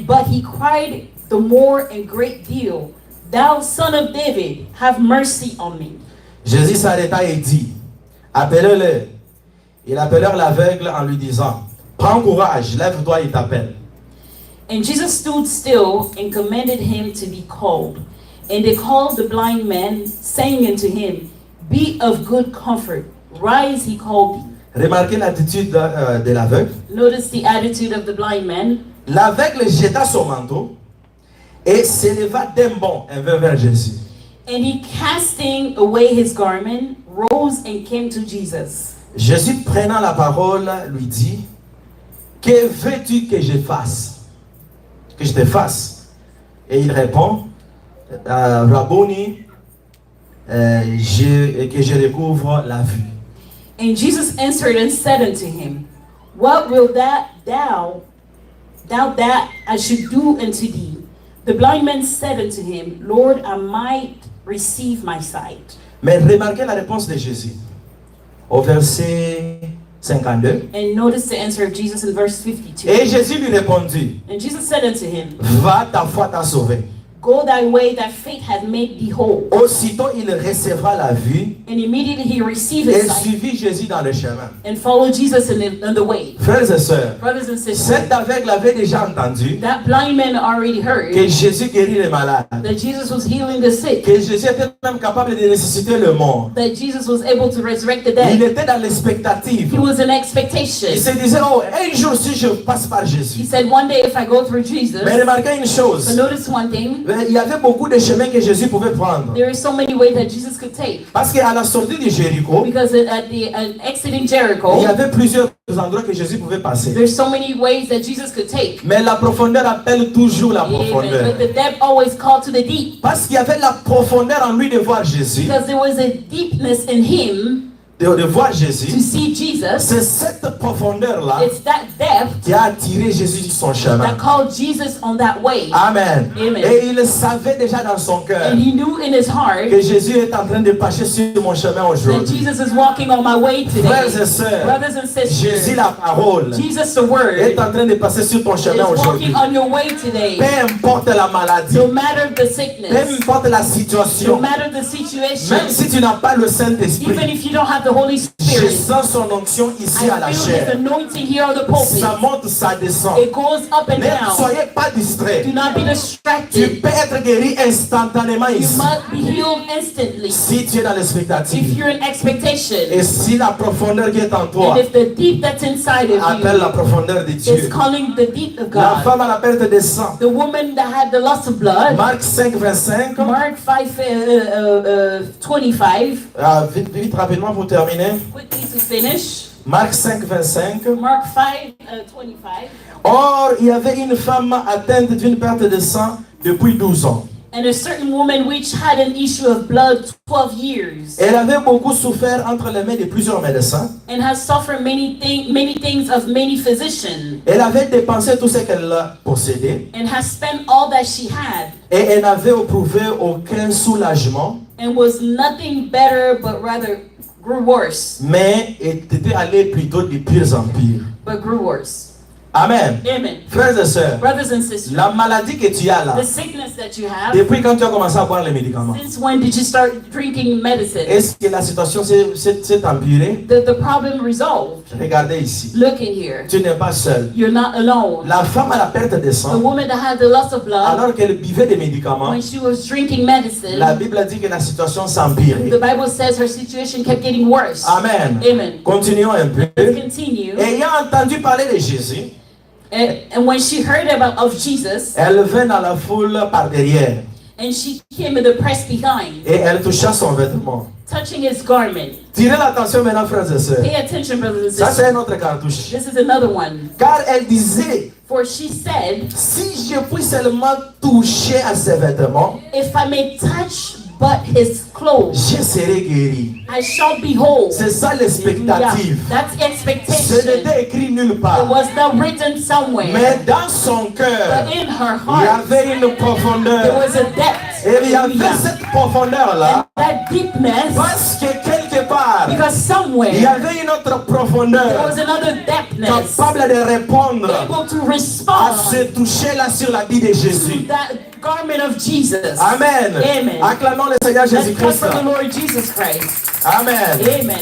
But he cried the more and great deal, Thou son of David, have mercy on me. Jésus s'arrêta et dit, appelez-le. Ils appelèrent l'aveugle en lui disant, Prends courage, lève-toi, il t'appelle. And Jesus stood still and commanded him to be called. And they called the blind man, saying unto him, Be of good comfort, rise, he called thee. Remarquez l'attitude de l'aveugle. Notice the attitude of the blind man. L'aveugle jeta son manteau et s'éleva d'un bond vers Jésus. And he, casting away his garment, rose and came to Jesus. Jésus, prenant la parole, lui dit, que veux-tu que je fasse? Que je te fasse? Et il répond, Rabboni, que je recouvre la vue. And Jesus answered and said unto him, What wilt thou that I should do unto thee? The blind man said unto him, Lord, I might receive my sight. Mais remarquez la réponse de Jésus. Au verset 52. And notice the answer of Jesus in verse 52. Et Jésus lui répondit, And Jesus said unto him, va, ta foi t'a sauvé. Go thy way, thy faith hath made thee whole. Aussitôt il recevra la vue And immediately he received et his sight suivit Jésus dans le chemin. and followed Jesus in the way. Frères et sœurs, Brothers and sisters, cet aveugle avait déjà entendu that blind man already heard que Jésus guérit les malades, that Jesus was healing the sick, que Jésus était même capable de ressusciter le mort. that Jesus was able to resurrect the Il dead. était dans l'expectative. He was in expectation. Il se disait, oh, un jour si je passe par He Jésus. said, one day if I go through Jesus, Mais remarquez une but chose, notice one thing, il y avait beaucoup de chemins que Jésus pouvait prendre. there are so many ways that Jesus could take. Parce qu'à la sortie de Jéricho, Because at the exiting il Jericho, y avait plusieurs endroits que Jésus pouvait passer. there's so many ways that Jesus could take. Mais la profondeur appelle toujours la Amen. profondeur. But the depth always called to the deep. Parce qu'il y avait la profondeur en lui de voir Jésus, Because there was a deepness in him de voir to Jésus. see Jesus. C'est cette profondeur-là It's that depth qui a attiré Jésus sur son chemin. that called Jesus on that way. Amen. Amen. Et il savait déjà dans son cœur And he knew in his heart que Jésus est en train de passer sur mon chemin that aujourd'hui. Jesus is walking on my way Frères today. et sœurs, Brothers and Jésus sisters, la parole Jesus the Word est en train de passer sur ton is chemin aujourd'hui. walking on your way today. Peu importe la maladie, No matter the peu sickness, importe la no situation, matter the même situation, si tu n'as pas le even Saint-Esprit, if you don't have the Holy je Spirit, sens son onction ici à la I feel His chair. anointing here on the pulpit. Ça monte, ça descend. It goes up and Ne down. soyez pas distraits. Do not be Tu distracted. peux être guéri instantanément You ici. must be healed instantly Si tu es dans if l'expectative. you're in expectation. Et si la profondeur qui est en toi And if the deep that's inside of appelle la you profondeur de is Dieu. calling the deep of La God, femme à la perte de sang. the woman that had the loss of blood, Marc 5, 25. Mark 5:25, Vite, vite, rapidement pour terminer. quickly to finish. Marc 5, 25. Mark 5:25. Or, il y avait une femme atteinte d'une perte de sang depuis 12 ans. And a certain woman which had an issue of blood 12 years Elle avait beaucoup souffert entre les mains de plusieurs médecins. and has suffered many things of many physicians Elle avait dépensé tout ce qu'elle possédait. and has spent all that she had Et elle n'avait éprouvé aucun soulagement. and was nothing better but rather grew worse, Mais elle était allée plutôt de pire en pire. but grew worse. Amen. Amen. Frères et sœurs, Brothers and sisters, la maladie que tu as là, the sickness that you have, depuis quand tu as commencé à boire les médicaments, since when did you start drinking medicine? est-ce que la situation s'est empirée? The problem resolved. Regardez ici. Look in here. Tu n'es pas seul. You're not alone. La femme à la perte de The sang, woman that had the loss of blood, alors qu'elle buvait des médicaments, when she was drinking medicine, la Bible dit que la situation s'empirait. the Bible says her situation kept getting worse. Amen. Amen. Continuons un peu. Let's continue. Ayant entendu parler de Jésus, And when she heard of Jesus, elle vint dans la foule par derrière and she came in the press behind, et elle toucha son vêtement. touching his garment. Tirez l'attention maintenant, frères et sœurs. Pay attention, brothers and Ça, sisters. c'est un autre cartouche. This is another one. Car elle disait, For she said, si je puis seulement toucher à ses vêtements, if I may touch but his clothes, je serai guéri. I shall be whole. C'est ça Yeah, l'expectative. that's Ce expectation. n'était écrit nulle It part. was not written somewhere. Mais dans son cœur, But in her il y heart, avait une there profondeur. was a depth. Et il y avait Hallelujah. cette profondeur-là That deepness, parce que quelque part, because il y somewhere avait une autre there profondeur was another depthness capable de répondre able to à respond ce toucher-là sur la vie de to Jésus. that garment of Jesus. Amen. Amen. Acclamons le Seigneur Let's clap Jésus-Christ. for the Lord Jesus Christ. Amen. Amen.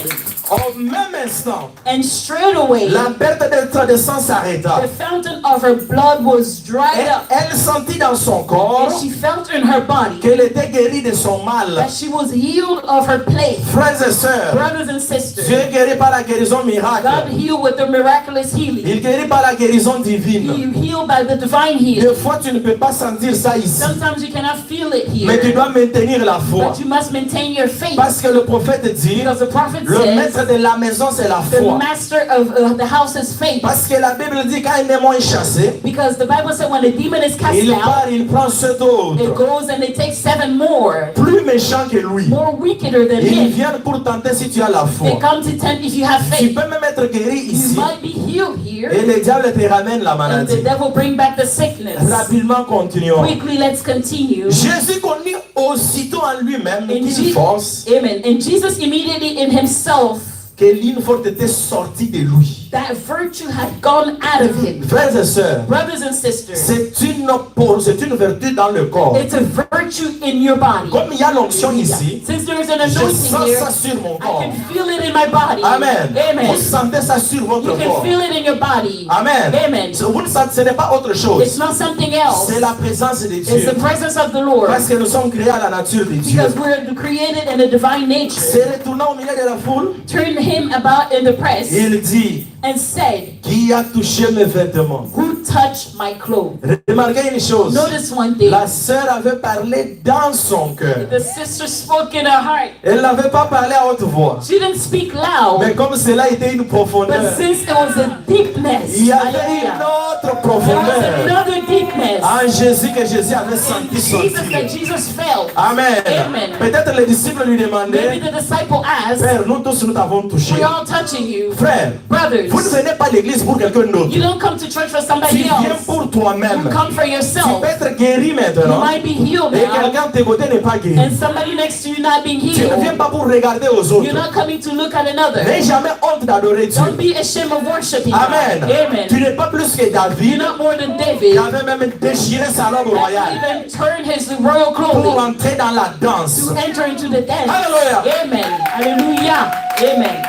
Au même instant, And straight away, la perte de sang s'arrêta. the fountain of her blood was dried up. Elle sentit dans son corps And she felt in her body qu'elle était guérie de son mal. that she was healed of her plague. Frères et sœurs, Brothers and sisters, Dieu guérit par la guérison miracle. God healed with the miraculous healing. Il guérit par la guérison divine. He healed by the divine Des healing. fois, tu ne peux pas sentir ça ici. Sometimes you cannot feel it Mais tu here, dois maintenir la foi. but you must maintain your faith. Parce que le prophète dit, Because the prophet le says, maître de la maison, c'est la the foi. master of the house is faith. Parce que la Bible dit, quand un démon est chassé, Because the Bible said when a demon is cast il out, part, il prend sept it autres, goes and it takes 7 more, plus méchants que lui. more wickeder than Ils him. viennent pour tenter si tu as la They foi. come to tempt if you have Tu faith. peux même être guéri You ici, might be healed here, et le diable te ramène la and the maladie. devil bring back the sickness. Rapidement, continuons. Quickly, let's continue. Jésus connut aussitôt en lui-même In qu'une Je- force, Amen. And Jesus immediately in himself, que l'une force était sortie de lui. that virtue had gone out of him. Frères et sœurs, Brothers and sisters, c'est une vertu dans le corps. it's a virtue in your body. Comme il y a l'onction ici, Since there is an je anointing sens here, ça sur mon I corps. can feel it in my body. Amen. Amen. Vous sentez ça sur You votre can corps. feel it in your body. Amen. Amen. Vous ne sentez, ce n'est pas autre It's chose. not something else. C'est la présence de It's Dieu. the presence of the Lord. Parce que nous sommes créés à la nature de Dieu. Because we're created in a divine nature. Se retournant au milieu de la foule, Turn him about in the press il dit, and said, qui a touché mes vêtements? who touched my clothes? Remarquez une chose. Notice one thing. La sœur avait parlé dans son cœur. The sister spoke in her heart. Elle n'avait pas parlé à haute voix. She didn't speak loud, Mais comme cela était une profondeur, but since it was a deepness, il y avait une hallelujah, autre there was profondeur another deepness. en Jésus que Jésus avait In senti Jesus that sortir. Jesus felt. Amen. Amen. Peut-être les disciples lui Maybe demandaient, the disciple asked, Frère, nous tous nous t'avons touché. we're all touching you. Frère, Brothers, vous ne venez pas à l'église pour quelqu'un d'autre. you don't come to church for Tu somebody viens else. pour You toi-même. come for Tu yourself. peux être guéri You maintenant. might be healed Et now, quelqu'un de tes côtés n'est pas guéri. and somebody next to you not being Tu ne viens healed. pas pour regarder aux You're autres. not coming to look at another. N'aie jamais honte d'adorer Dieu. Don't be ashamed of worshiping Amen. God. Amen. Tu n'es pas plus que You're David not more than qui David. avait même déchiré sa robe That royale even turned his royal pour clothing entrer dans la danse. to enter into the dance. Hallelujah. Amen. Hallelujah. Amen.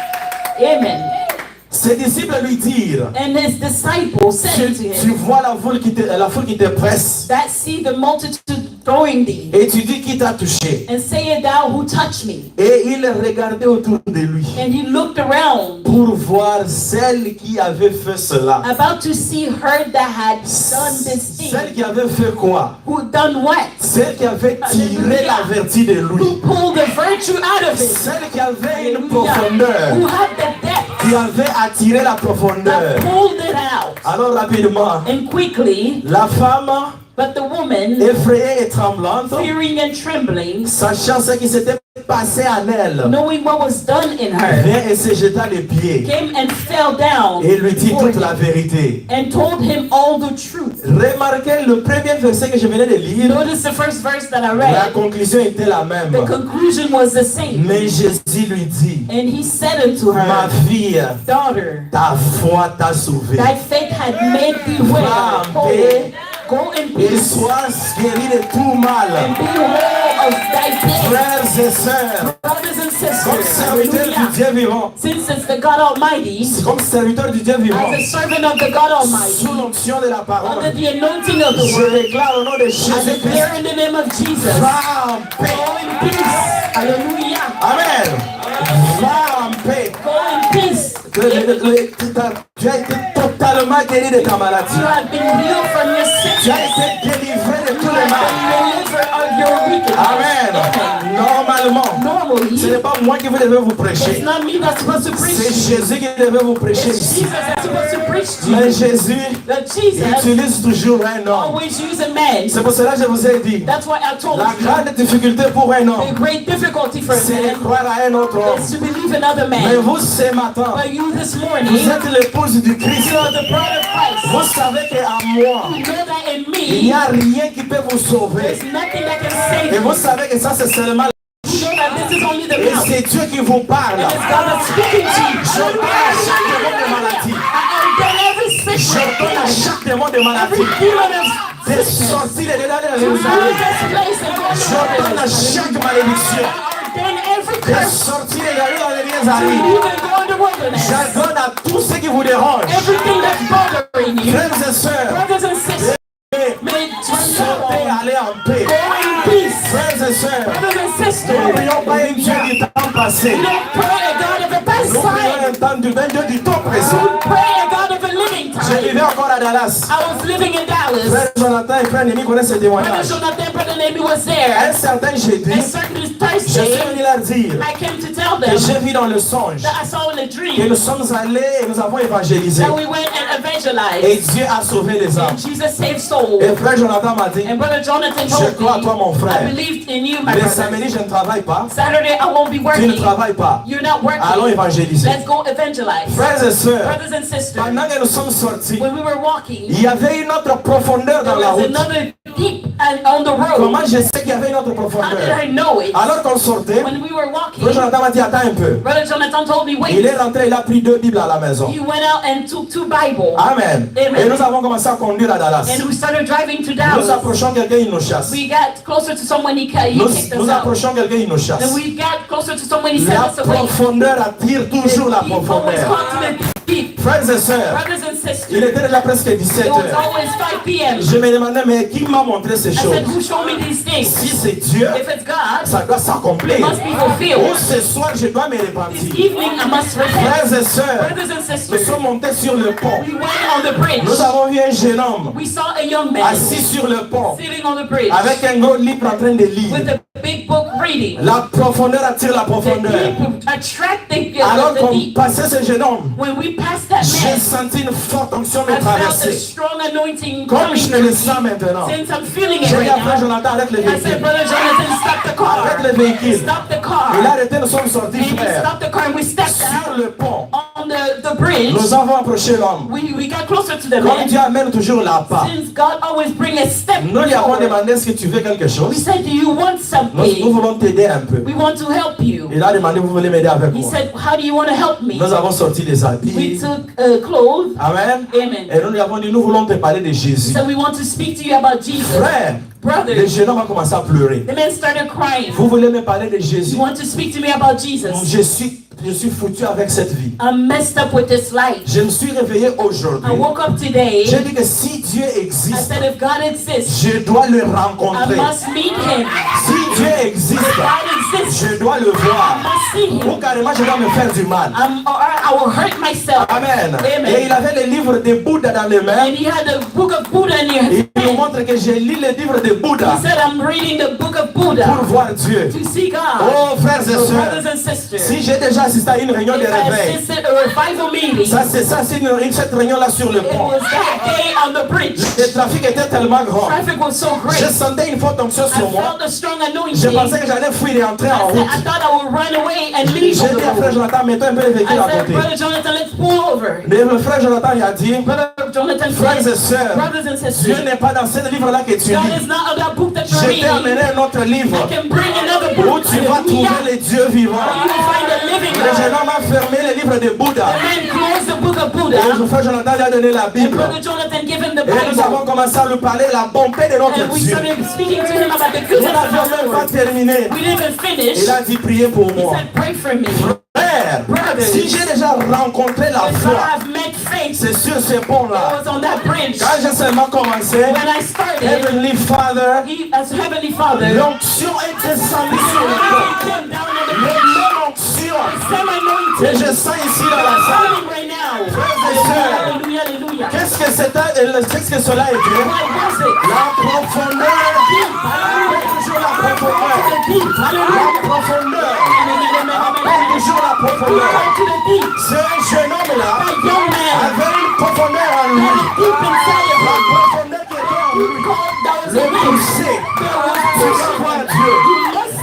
Amen. Ses disciples lui dirent, And his disciples said to tu him, vois la foule qui te presse that see the multitude throwing thee, et tu dis qui t'a touché. and say it thou who touched me. Et il regardait autour de lui And he looked around, pour voir celle qui avait fait cela. about to see her that had done this Celle thing. qui avait fait quoi? Who done what? Celle qui avait tiré la vertu de Who lui. pulled the virtue out of him? Celle qui avait une Hallelujah. profondeur. Who had the depth Qui avait attiré la profondeur. that pulled it out. Alors rapidement, And quickly, la femme, but the woman, effrayée et tremblante, fearing and trembling, sachant ce qui s'était passé en elle, knowing what was done in her, vient et se jeta les pieds came and fell down et lui dit before toute la him vérité. and told him all the truth. Remarquez le premier verset que je venais de lire, Notice the first verse that I la read. conclusion était la même. The conclusion was the same. Mais Jésus lui dit, And he said unto ma her, fille, daughter, ta foi t'a sauvée. thy faith had made thee well. Go in Et peace sois guéri de tout mal. and be whole of thy pain. Frères et sœurs, Brothers and comme sisters, serviteur du hallelujah. Dieu vivant, Since it's the God Almighty, comme serviteur du Dieu vivant, as a servant of the God sous Almighty, l'onction de la parole, under the anointing of the je word, déclare au nom de I Jésus-Christ, declare in the name of Jesus, va en paix. go in peace. Hallelujah. Amen. Va en paix. Go in peace. Tu as été totalement guéri de ta You maladie. have been healed from your Tu as sickness. été délivré de You tous les mal. have been delivered of your weakness. Amen. Normalement, ce Normally, n'est pas moi qui devais vous it's prêcher. not me that's supposed to preach C'est to you. Jésus qui devait vous prêcher It's ici. Jesus that's supposed to preach to Mais you. Jésus That Jesus utilise toujours un homme. always use a man. C'est pour cela que je vous ai dit, That's why I told la you. grande difficulté pour un The homme, great difficulty for a c'est de man croire à un autre homme. is to believe another Mais man. vous, ce matin, But you this morning, vous êtes l'épouse du Christ. you are the bride of Christ. Vous savez qu'à moi, You know that in il n'y me, a rien qui peut vous sauver. there's nothing that can save Et you. vous savez que ça, c'est seulement. You know that this is only the Et mouth. c'est Dieu qui vous parle. And it's God that's speaking to you. Je donne à chaque démon de maladie. I condemn every Je sickness, donne à chaque démon de every maladie. demon De of sickness. sortir de là de To leave Jérusalem. this place and go Je donne à to chaque malédiction. I ordain every de curse sortir et d'aller dans les lieux to arides. even go in the wilderness. J'ordonne à tout ce qui vous dérange, Everything that's bothering you, frères et sœurs, brothers and sisters, may sortez, allez en paix. go in peace. Frères et sœurs, Brothers and nous ne sisters, prions pas un Dieu du temps passé. we don't pray a God of the past Nous prions time. un Dieu du temps présent. We pray a God of the living Je time. vivais encore à Dallas. I was living in Dallas. Frère Jonathan et frère Némi connaissent ce Brother témoignage. Jonathan, Brother Nami was Un there. certain jeudi, And certainly je suis Thursday, venu leur dire I came to tell que them j'ai vu dans le songe that I saw in a que dream nous sommes allés et nous avons évangélisé. that we went and Et evangelized. Dieu a sauvé les âmes. And Jesus saved souls. Et frère Jonathan m'a dit, And Brother Jonathan je told crois à toi mon me, I frère. believed in you, my Les brother. samedis, je ne travaille pas. Saturday, I won't be Tu ne working. travailles pas. You're not Allons working. évangéliser. Let's go evangelize. Frères et sœurs, Brothers and sisters, pendant que nous sommes sortis, when we were walking, il y avait une autre profondeur dans there la was route. another deep and on the road. Comment je sais qu'il y avait une autre How did profondeur? I know it? Alors qu'on sortait, When we were frère walking, Jonathan m'a dit, attends un peu. Brother Jonathan told me, Il wait. est rentré, il a pris 2 Bibles à la maison. He went out and took 2 Bibles. Amen. Amen. Et nous avons commencé à conduire à Dallas. And we started driving to Nous Dallas. approchons quelqu'un, il nous chasse. We got closer to someone, he kicked Nous us out. approchons quelqu'un, il nous chasse. Then we got closer to someone, he sent La us away. profondeur attire toujours la He always profondeur. called to the deep. Frères et sœurs, Brothers and il sisters, était déjà presque 17 it was heures. always 5 p.m. Je me demandais, mais qui m'a montré ces I choses? said, who showed me these things? Si c'est Dieu, If it's God, ça doit s'accomplir. it must be Ou fulfilled. ce soir, je dois me This repentir. evening, I must repent. Frères et sœurs, Brothers and nous sisters, sommes montés sur le pont. we went on the bridge. Nous avons vu un jeune homme We saw a young man assis sur le pont sitting on the bridge avec un gros livre en train de with lire. a big book reading. La profondeur attire la The profondeur. deep attract Alors the qu'on deep. passait ce jeune homme, When we passed that j'ai man, senti une forte onction me I felt a traverser. strong anointing Comme coming je ne to le me. sens maintenant. Since I'm feeling it J'ai dit à right frère now, Jonathan, arrête le I said, véhicule. Brother Jonathan, stop the car. Arrête le véhicule. Stop the car. Il a arrêté, nous sommes sortis, And he frère. stopped the car and we stepped Sur out le pont, on the bridge. nous avons approché l'homme. We got closer to the Comme man. Dieu amène toujours la part. Since God always bring a step Nous lui avons forward, demandé, est-ce que tu veux quelque we chose? said, do you want Nous something? voulons t'aider un peu. We want to help you. Il a demandé, vous voulez m'aider avec He moi? said, how do you want to help me? Nous avons sorti les We habits. took clothes. Amen. Amen. Et nous lui avons dit, nous voulons te parler de Jésus. So we want to speak to you about Jesus. Frère, le Brothers, jeune homme a commencé à pleurer. the man started crying. Vous voulez me parler de Jésus? You want to speak to me about Jesus? Je suis foutu avec cette vie. I'm messed up with this life. Je me suis réveillé I aujourd'hui. woke up today. J'ai dit que si Dieu I existe, said, if God exists, je dois le I rencontrer. must meet him. Si Dieu existe, If God exists, je dois le I voir. must see him. Ou carrément, je dois me faire du mal. Or I will hurt myself. Amen. Amen. Et il avait le livre de Bouddha dans les mains. And he had the book of Buddha in his Il nous hand. montre que j'ai lu le livre de Bouddha He said, I'm reading the book of pour Buddha voir Dieu. to see God. Oh, frères et So sœurs, brothers and sisters, si j'ai déjà assisté à une réunion de if I réveil, assisted a revival meeting, c'est cette réunion-là sur le it pont. was that day on the bridge. Le trafic était tellement grand. Traffic was so great. Je sentais une forte onction I sur moi. felt a strong Je anointing. pensais que j'allais fuir et entrer en I said, route. I thought I would run away and leave J'ai on dit à the frère road. Jonathan, mets-toi un peu le véhicule I à said, côté. Brother Jonathan, let's pull over. Mais le frère Jonathan il a dit, Brother Jonathan frères et said, sœurs, brothers and Dieu sisters, n'est pas dans ce livre-là que tu God lis. is not on that book that you're Je t'ai amené reading. un autre livre I can bring another où book. tu vas trouver les dieux vivants. You will find the living Le jeune God. homme a fermé le livre de Bouddha. The man closed the book of Buddha. Et le frère Jonathan lui a donné la And Bible. Brother Jonathan gave him the Et nous avons Bible. commencé à lui parler de la bonté de notre And we Dieu. started speaking to him about the Nous goodness of n'avions our même pas Lord. terminé. We didn't even finish. Il a dit priez pour He moi. said, pray for me. Frère, Brothers, si j'ai déjà rencontré la If I foi, have met faith, c'est sur ce it pont-là. was on that bridge. Quand j'ai seulement commencé, When I started, Heavenly Father, he, as Heavenly Father, l'onction est descendue sur le he pont. came down on the Le bridge. même onction. Same Et anointing. je sens ici dans la salle. Feeling right now. Frères et sœurs, Hallelujah, hallelujah. qu'est-ce que cela est? What was it? La profondeur. Toujours la profondeur. La profondeur. Appelle toujours la profondeur. To the deep. Ce jeune homme-là That young man, avait une profondeur en lui. deep inside of La him, profondeur qui était en lui. that was Le a man. pousser. Tu dois voir Dieu.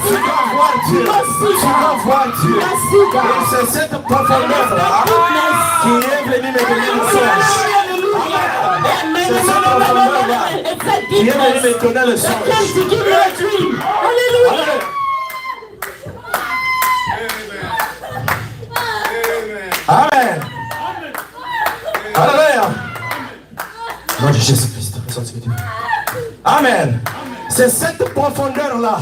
Tu dois voir Dieu. Tu dois voir Dieu. Et c'est cette profondeur-là qui est venue me donner le songe. C'est cette profondeur-là It's that qui est venue me deepness donner le that songe. came to give you a dream. Hallelujah. Amen. Alléluia. Nom de Jésus-Christ. Amen. C'est cette profondeur-là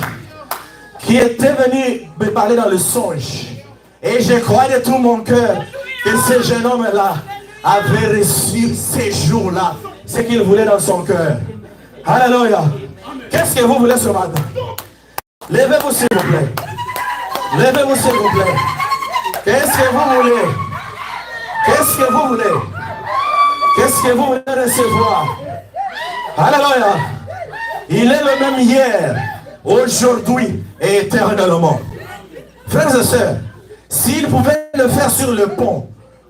qui était venu me parler dans le songe. Et je crois de tout mon cœur que ce jeune homme-là avait reçu ces jours-là, ce qu'il voulait dans son cœur. Alléluia. Qu'est-ce que vous voulez ce matin? Levez-vous s'il vous plaît. Levez-vous s'il vous plaît. Qu'est-ce que vous voulez? Qu'est-ce que vous voulez? Qu'est-ce que vous voulez recevoir? Alléluia. Il est le même hier, aujourd'hui et éternellement. Frères et sœurs, s'il pouvait le faire sur le pont,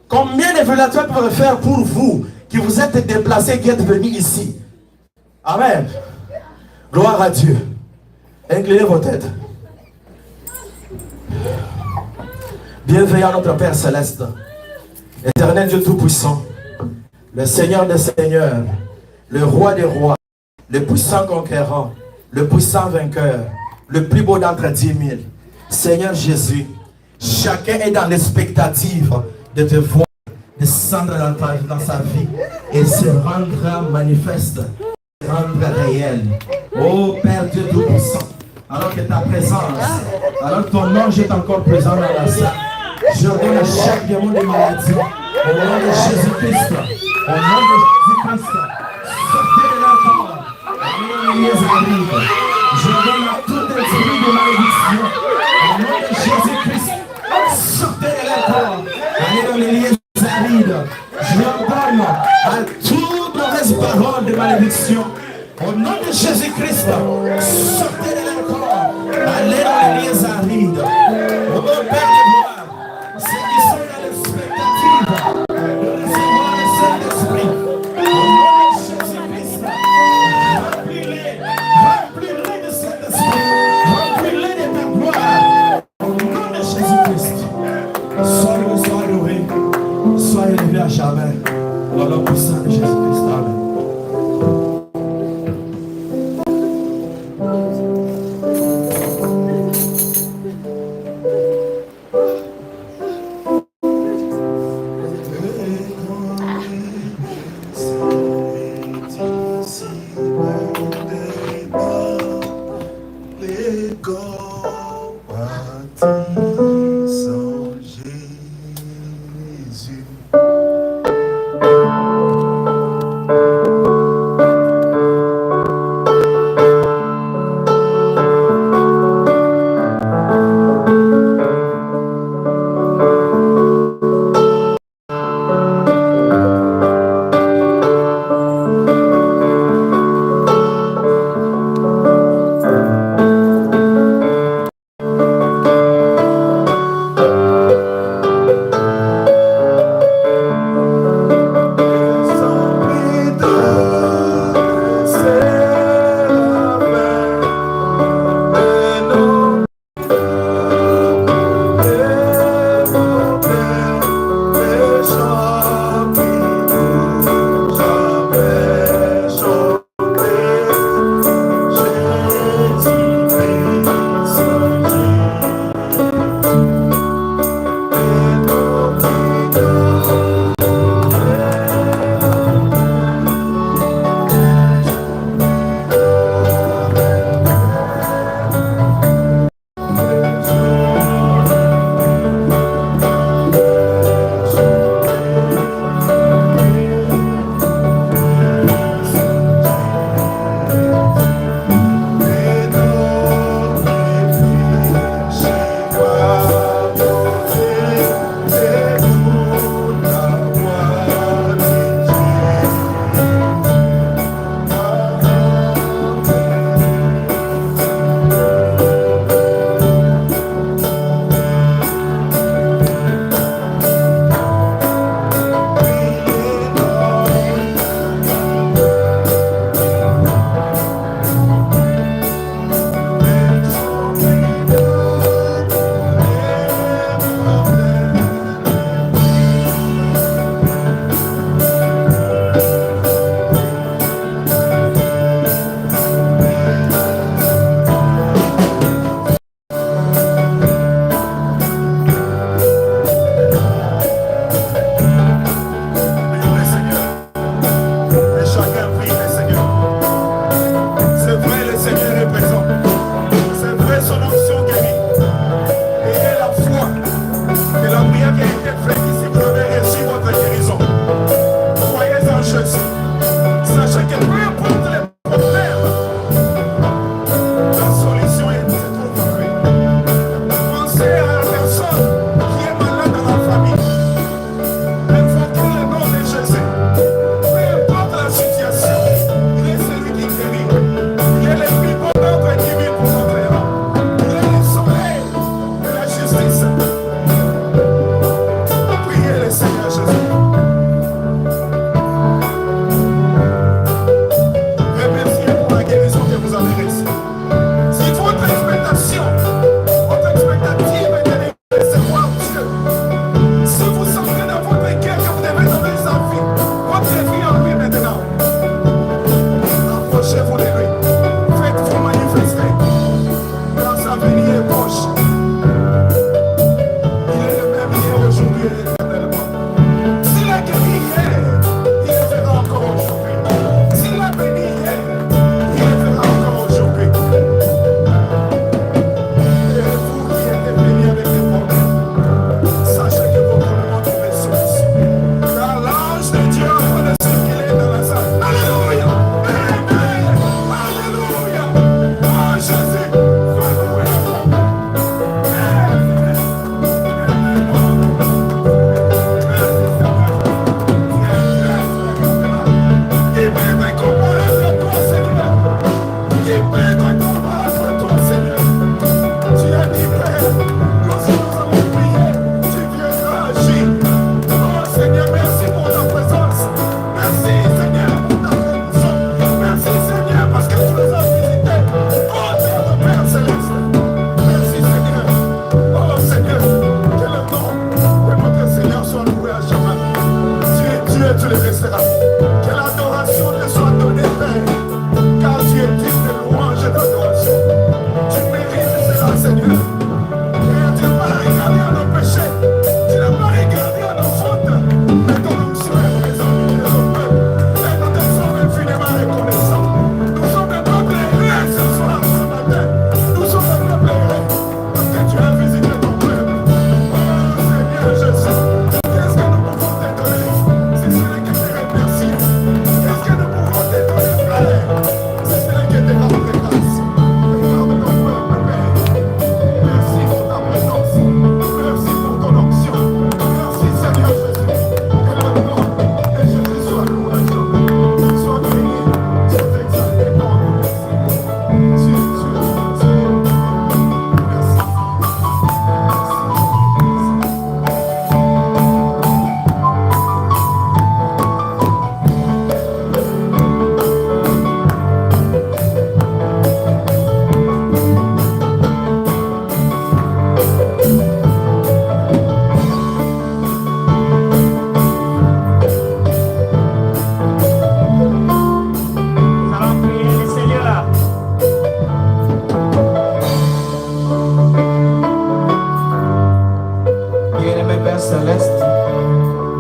combien de violateurs peuvent le faire pour vous qui vous êtes déplacés, qui êtes venus ici? Amen. Gloire à Dieu. Inclinez vos têtes. Bienveillant notre Père Céleste, éternel Dieu Tout-Puissant, le Seigneur des Seigneurs, le Roi des Rois, le puissant conquérant, le puissant vainqueur, le plus beau d'entre 10 000. Seigneur Jésus, chacun est dans l'expectative de te voir descendre dans sa vie et se rendre manifeste, se rendre réel. Oh Père Dieu Tout-Puissant, alors que ta présence, alors que ton ange est encore présent dans la salle, je donne à chaque démon de maladie, au nom de Jésus-Christ, au nom de Jésus-Christ, sortez de leur corps, je donne à tout esprit de malédiction, au nom de Jésus-Christ, sortez de leur corps, allez dans les lieux arides, je donne à toute mauvaise parole de malédiction, au nom de Jésus-Christ, sortez de leur corps, allez dans les lieux arides, au nom de Père de gloire, ceux qui sont dans l'expectative de recevoir le Saint-Esprit, au nom de Jésus-Christ, remplis-les de Saint-Esprit, remplis-les de ta gloire, au nom de Jésus-Christ. Sois loué, sois élevé à jamais, dans le puissant de Jésus-Christ. Amen.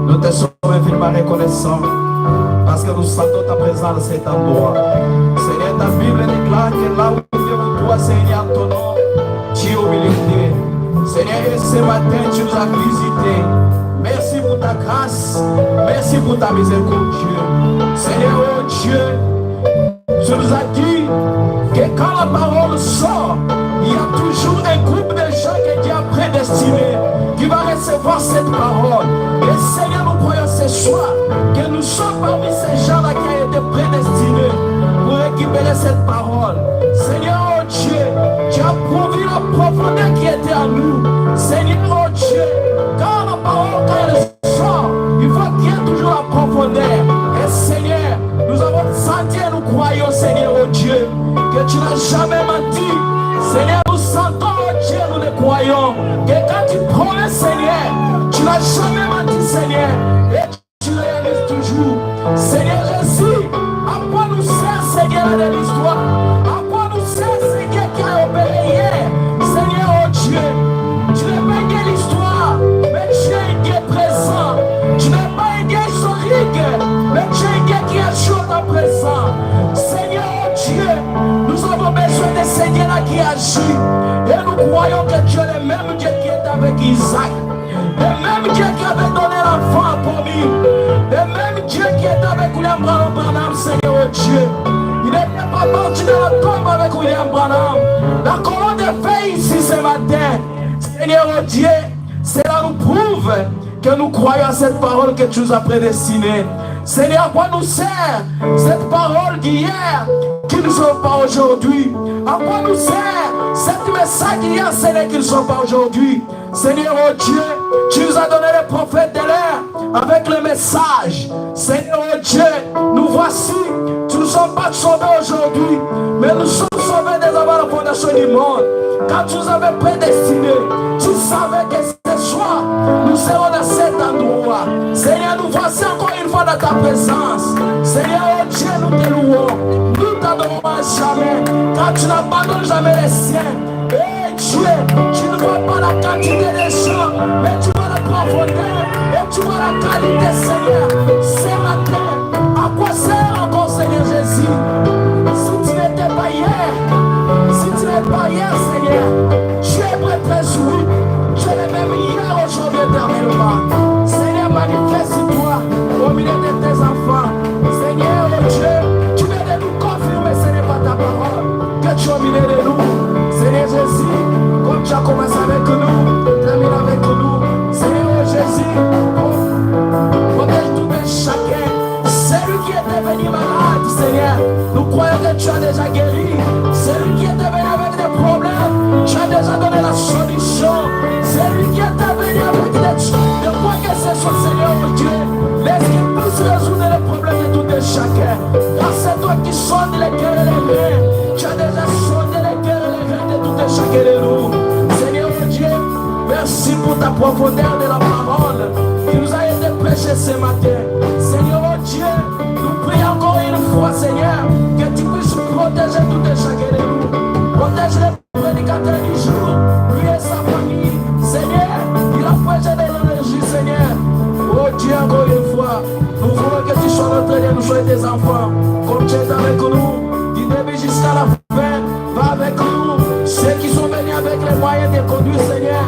Nous te sommes infiniment reconnaissants parce que nous sentons ta présence dans cet endroit. Seigneur, ta Bible déclare que là où nous devons toi, Seigneur, ton nom, tu es humilité. Seigneur, et ce matin, tu nous as visités. Merci pour ta grâce. Merci pour ta miséricorde, Dieu. Seigneur, oh Dieu, tu nous as dit que quand la parole sort, il y a toujours un groupe de gens que Dieu a prédestiné qui va recevoir cette parole. Et Seigneur, nous croyons ce soir que nous sommes parmi ces gens-là qui ont été prédestinés pour récupérer cette parole. Seigneur, oh Dieu, tu as prouvé la profondeur qui était en nous. Seigneur, oh Dieu, quand la parole, quand elle sort, il faut qu'il y ait toujours la profondeur. Et Seigneur, nous avons senti et nous croyons, Seigneur, oh Dieu, que tu n'as jamais menti. Seigneur, nous sentons, oh Dieu, nous le croyons, que quand tu promets, Seigneur, tu n'as jamais menti, Seigneur, et tu réalises toujours. Seigneur Jésus, à quoi nous sert, Seigneur, de l'histoire? À quoi nous sert, Seigneur, qui a opéré hier? Seigneur, oh Dieu, tu n'es pas un Dieu l'histoire, mais tu es un Dieu présent. Tu n'es pas un Dieu historique, mais tu es un Dieu qui agit en ta présence. Seigneur, oh Dieu, nous avons besoin de ce Dieu-là qui agit. Et nous croyons que tu es le même Dieu qui est avec Isaac. Le même Dieu qui avait donné l'enfant à promis. Le même Dieu qui est avec William Branham, Seigneur, oh Dieu. Il n'était pas parti de la tombe avec William Branham. La colonne de feu ici ce matin. Seigneur, oh Dieu, cela nous prouve que nous croyons à cette parole que tu nous as prédestinée. Seigneur, à quoi nous sert cette parole d'hier qui ne sont pas aujourd'hui? À quoi nous sert cette message d'hier, Seigneur, qui ne sont pas aujourd'hui? Seigneur, oh Dieu, tu nous as donné les prophètes de l'air avec le message. Seigneur, oh Dieu, nous voici. Tu ne sommes pas sauvés aujourd'hui, mais nous sommes sauvés dès avant la fondation du monde. Quand tu nous avais prédestinés, tu savais que ce soir, nous serons dans cet endroit. Seigneur, nous voici encore une fois dans ta présence. Seigneur, oh Dieu, nous te louons. Nous t'adorons à jamais, car tu n'abandonnes jamais les siens. Et Dieu, tu ne vois pas la quantité des gens, mais tu vois la profondeur et tu vois la qualité, Seigneur. Ce matin, à quoi sert encore, Seigneur Jésus? Si tu n'étais pas hier, si tu n'es pas hier, Seigneur, tu es prêt très joui. Tu es le même hier, aujourd'hui, éternellement. Seigneur, manifeste-toi au milieu de tes enfants. Seigneur, oh Dieu, tu viens de nous confirmer, ce n'est pas ta parole, que tu es au milieu de nous. Seigneur Jésus, comme tu as commencé avec nous, termine avec nous. Seigneur oh Jésus, protège tout de chacun. Celui qui était venu malade, Seigneur, nous croyons que tu as déjà guéri. Celui qui était venu avec des problèmes, tu as déjà donné la solution. Celui qui était venu avec de quoi que ce soit, Seigneur oh Dieu, laisse qu'il puisse résoudre les problèmes de tout de chacun. Car c'est toi qui sondes les cœurs et les reins. Tu as déjà sondé les cœurs et les reins de tout de chacun de nous. Seigneur oh Dieu, merci pour ta profondeur de la parole qui nous a été prêchée ce matin. Seigneur oh Dieu, nous prions encore une fois, Seigneur, que tu puisses protéger tout de chacun de nous. Protège les prédicateurs du jour, lui et sa famille. Seigneur, il a prêché de l'énergie, Seigneur. Oh Dieu, encore une fois, nous voulons que tu sois notre Dieu, nous soyons tes enfants. Comme tu es avec nous, du début jusqu'à la fin, va avec nous. Ceux qui sont venus avec les moyens de conduire, Seigneur,